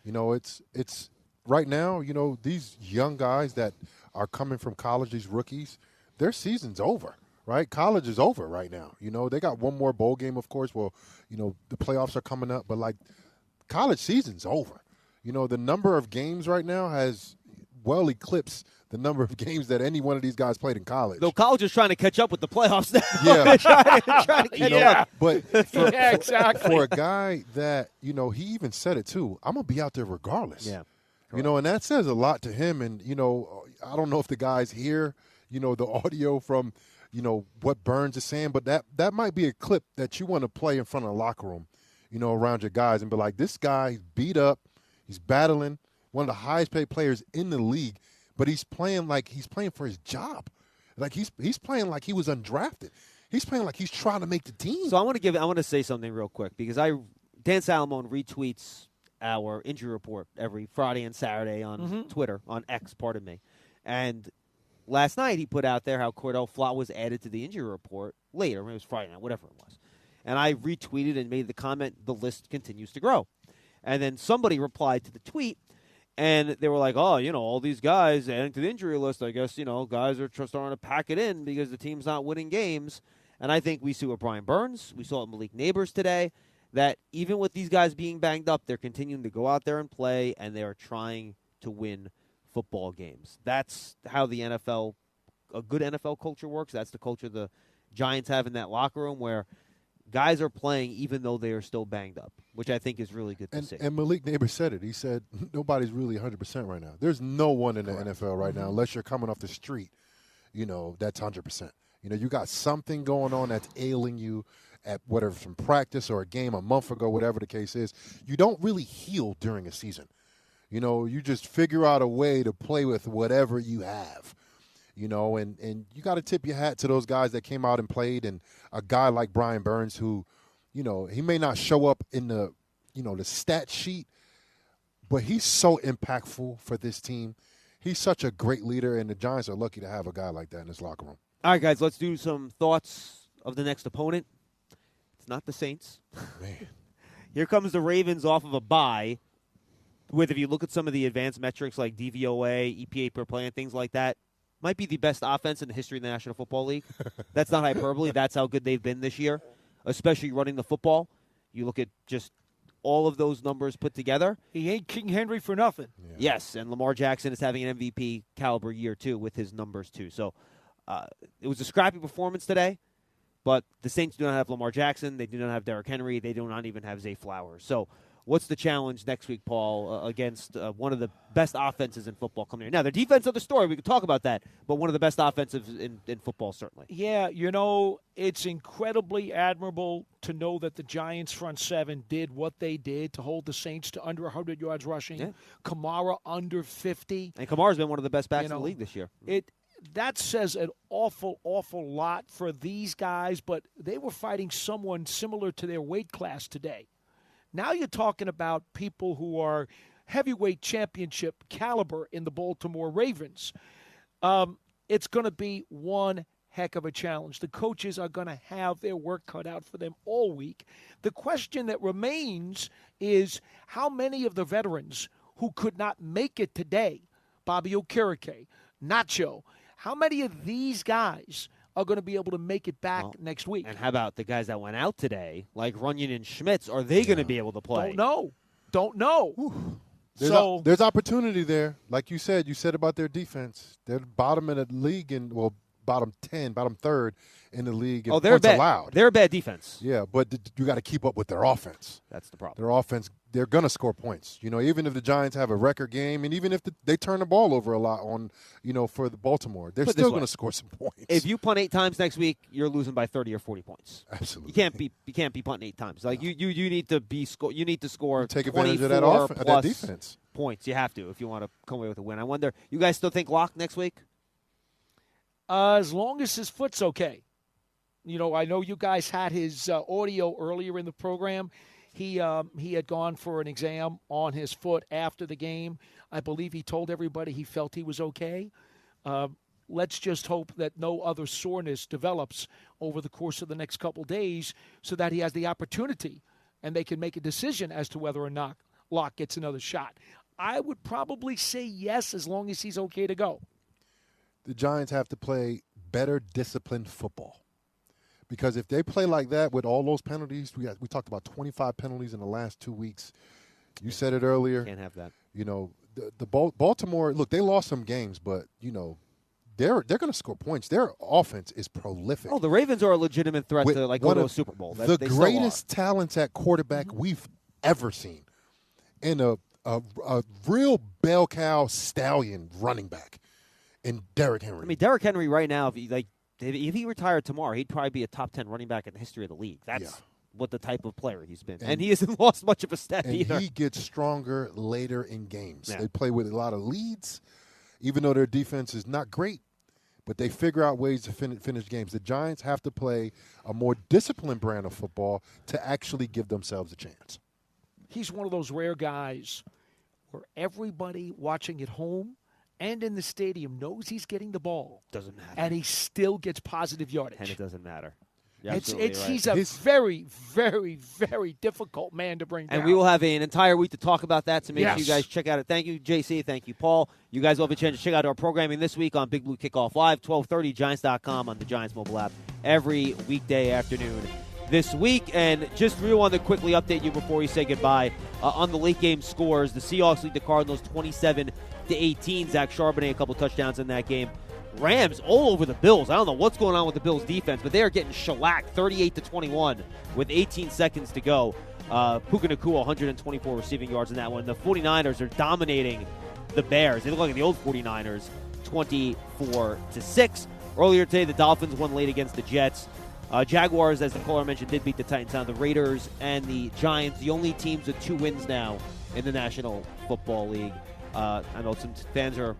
It's right now, these young guys that are coming from college, these rookies, their season's over, right? College is over right now. They got one more bowl game, of course. Well, the playoffs are coming up, but, college season's over. The number of games right now has well eclipsed the number of games that any one of these guys played in college. Though college is trying to catch up with the playoffs now. Yeah. trying to catch up. But exactly. For a guy that, he even said it too, I'm going to be out there regardless. Yeah. And that says a lot to him. And, I don't know if the guys hear, the audio from, what Burns is saying, but that might be a clip that you want to play in front of the locker room, around your guys and be like, this guy, he's beat up, he's battling, one of the highest paid players in the league, but he's playing like he's playing for his job. Like he's playing like he was undrafted. He's playing like he's trying to make the team. So I want to say something real quick because Dan Salamone retweets our injury report every Friday and Saturday on Twitter, on X, pardon me. And last night he put out there how Cordell Flott was added to the injury report later. Maybe it was Friday night, whatever it was. And I retweeted and made the comment, the list continues to grow. And then somebody replied to the tweet, and they were like, oh, all these guys adding to the injury list, I guess, guys are starting to pack it in because the team's not winning games. And I think we see with Brian Burns, we saw it with Malik Neighbors today, that even with these guys being banged up, they're continuing to go out there and play, and they are trying to win football games. That's how the NFL, a good NFL culture works. That's the culture the Giants have in that locker room where guys are playing even though they are still banged up, which I think is really good to see. And Malik Neighbors said it. He said nobody's really 100% right now. There's no one in the NFL right now, unless you're coming off the street, that's 100%. You got something going on that's ailing you at whatever, from practice or a game a month ago, whatever the case is. You don't really heal during a season. You just figure out a way to play with whatever you have. And you got to tip your hat to those guys that came out and played, and a guy like Brian Burns who, he may not show up in the, the stat sheet, but he's so impactful for this team. He's such a great leader, and the Giants are lucky to have a guy like that in this locker room. All right, guys, let's do some thoughts of the next opponent. It's not the Saints. Man. Here comes the Ravens off of a bye with, if you look at some of the advanced metrics like DVOA, EPA per play, and things like that, might be the best offense in the history of the National Football League. That's not hyperbole. That's how good they've been this year, especially running the football. You look at just all of those numbers put together. He ain't King Henry for nothing. Yeah. Yes, and Lamar Jackson is having an MVP caliber year, too, with his numbers, too. So it was a scrappy performance today, but the Saints do not have Lamar Jackson. They do not have Derrick Henry. They do not even have Zay Flowers. So What's the challenge next week, Paul, against one of the best offenses in football coming here? Now, the defense of the story, we can talk about that, but one of the best offensives in football, certainly. Yeah, it's incredibly admirable to know that the Giants' front seven did what they did to hold the Saints to under 100 yards rushing. Yeah. Kamara under 50. And Kamara's been one of the best backs in the league this year. That says an awful lot for these guys, but they were fighting someone similar to their weight class today. Now you're talking about people who are heavyweight championship caliber in the Baltimore Ravens. It's going to be one heck of a challenge. The coaches are going to have their work cut out for them all week. The question that remains is how many of the veterans who could not make it today, Bobby Okereke, Nacho, how many of these guys are going to be able to make it back next week? And how about the guys that went out today, like Runyon and Schmitz? Are they going to be able to play? Don't know. There's opportunity there. Like you said about their defense. They're bottom in the league bottom 10, bottom third in the league. Oh, they're bad. Allowed. They're a bad defense. Yeah, but you got to keep up with their offense. That's the problem. Their offense, they're going to score points. Even if the Giants have a record game, and even if they turn the ball over a lot on, for the Baltimore, they're still going to score some points. If you punt 8 times next week, you're losing by 30 or 40 points. Absolutely. You can't be punting 8 times. Like you need to be you need to score. Take advantage of that defense. Points. You have to if you want to come away with a win. I wonder, you guys still think Locke next week? As long as his foot's okay. I know you guys had his audio earlier in the program. He had gone for an exam on his foot after the game. I believe he told everybody he felt he was okay. Let's just hope that no other soreness develops over the course of the next couple days so that he has the opportunity and they can make a decision as to whether or not Locke gets another shot. I would probably say yes as long as he's okay to go. The Giants have to play better disciplined football. Because if they play like that with all those penalties, we talked about 25 penalties in the last 2 weeks. You said it earlier. Can't have that. The Baltimore, look, they lost some games, but, they're going to score points. Their offense is prolific. Oh, the Ravens are a legitimate threat to go to a Super Bowl. The greatest talents at quarterback we've ever seen. And a real bell cow stallion running back. And Derrick Henry. I mean, Derrick Henry right now, if he retired tomorrow, he'd probably be a top 10 running back in the history of the league. That's what the type of player he's been. And he hasn't lost much of a step either. And he gets stronger later in games. Yeah. They play with a lot of leads, even though their defense is not great, but they figure out ways to finish games. The Giants have to play a more disciplined brand of football to actually give themselves a chance. He's one of those rare guys where everybody watching at home and in the stadium knows he's getting the ball. Doesn't matter. And he still gets positive yardage. And it doesn't matter. He's a very, very, very difficult man to bring down. And we will have an entire week to talk about that, so make sure you guys check out it. Thank you, JC. Thank you, Paul. You guys will have a chance to check out our programming this week on Big Blue Kickoff Live, 12:30, Giants.com on the Giants mobile app every weekday afternoon this week. And just really wanted to quickly update you before we say goodbye on the late game scores. The Seahawks lead the Cardinals 27-18. Zach Charbonnet, a couple touchdowns in that game. Rams all over the Bills. I don't know what's going on with the Bills defense, but they are getting shellacked 38-21 with 18 seconds to go. Puka Nacua, 124 receiving yards in that one. The 49ers are dominating the Bears. They look like the old 49ers, 24-6. Earlier today, the Dolphins won late against the Jets. Jaguars, as the caller mentioned, did beat the Titans down. The Raiders and the Giants, the only teams with 2 wins now in the National Football League. I know some fans are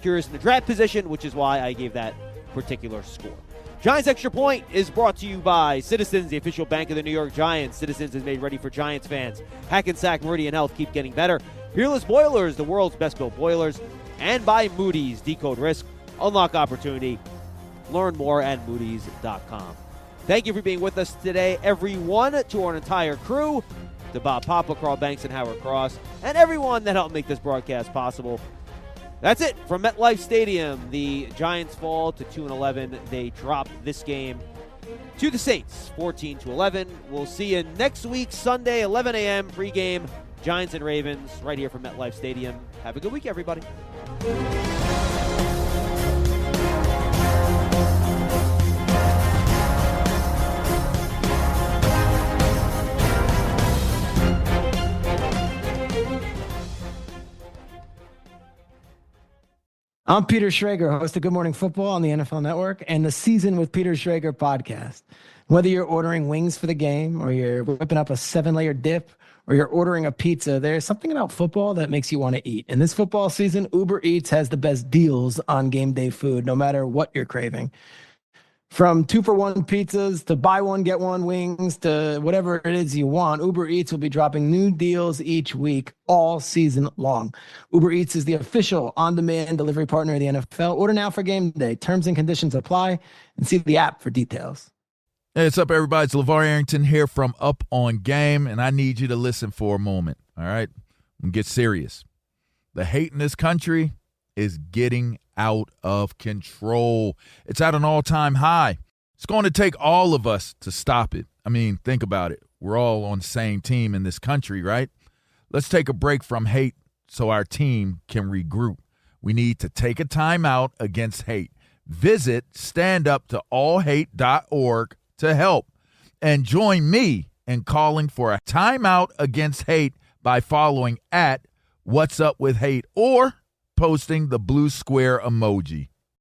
curious in the draft position, which is why I gave that particular score. Giants Extra Point is brought to you by Citizens, the official bank of the New York Giants. Citizens is made ready for Giants fans. Hackensack Meridian Health, keep getting better. Peerless Boilers, the world's best built boilers. And by Moody's, decode risk, unlock opportunity. Learn more at moodys.com. Thank you for being with us today, everyone, to our entire crew, to Bob Papa, Carl Banks, and Howard Cross, and everyone that helped make this broadcast possible. That's it from MetLife Stadium. The Giants fall to 2-11. They drop this game to the Saints, 14-11. We'll see you next week, Sunday, 11 a.m. pregame, Giants and Ravens, right here from MetLife Stadium. Have a good week, everybody. I'm Peter Schrager, host of Good Morning Football on the NFL Network and the Season with Peter Schrager podcast. Whether you're ordering wings for the game or you're whipping up a 7-layer dip or you're ordering a pizza, there's something about football that makes you want to eat. And this football season, Uber Eats has the best deals on game day food, no matter what you're craving. From 2-for-1 pizzas to buy one, get one wings to whatever it is you want, Uber Eats will be dropping new deals each week all season long. Uber Eats is the official on-demand delivery partner of the NFL. Order now for game day. Terms and conditions apply, and see the app for details. Hey, what's up, everybody? It's LeVar Arrington here from Up on Game, and I need you to listen for a moment, all right? And get serious. The hate in this country is getting out of control. It's at an all-time high. It's going to take all of us to stop it. I mean, think about it. We're all on the same team in this country, right? Let's take a break from hate so our team can regroup. We need to take a timeout against hate. Visit standuptoallhate.org to help. And join me in calling for a timeout against hate by following at What's Up With Hate or posting the blue square emoji.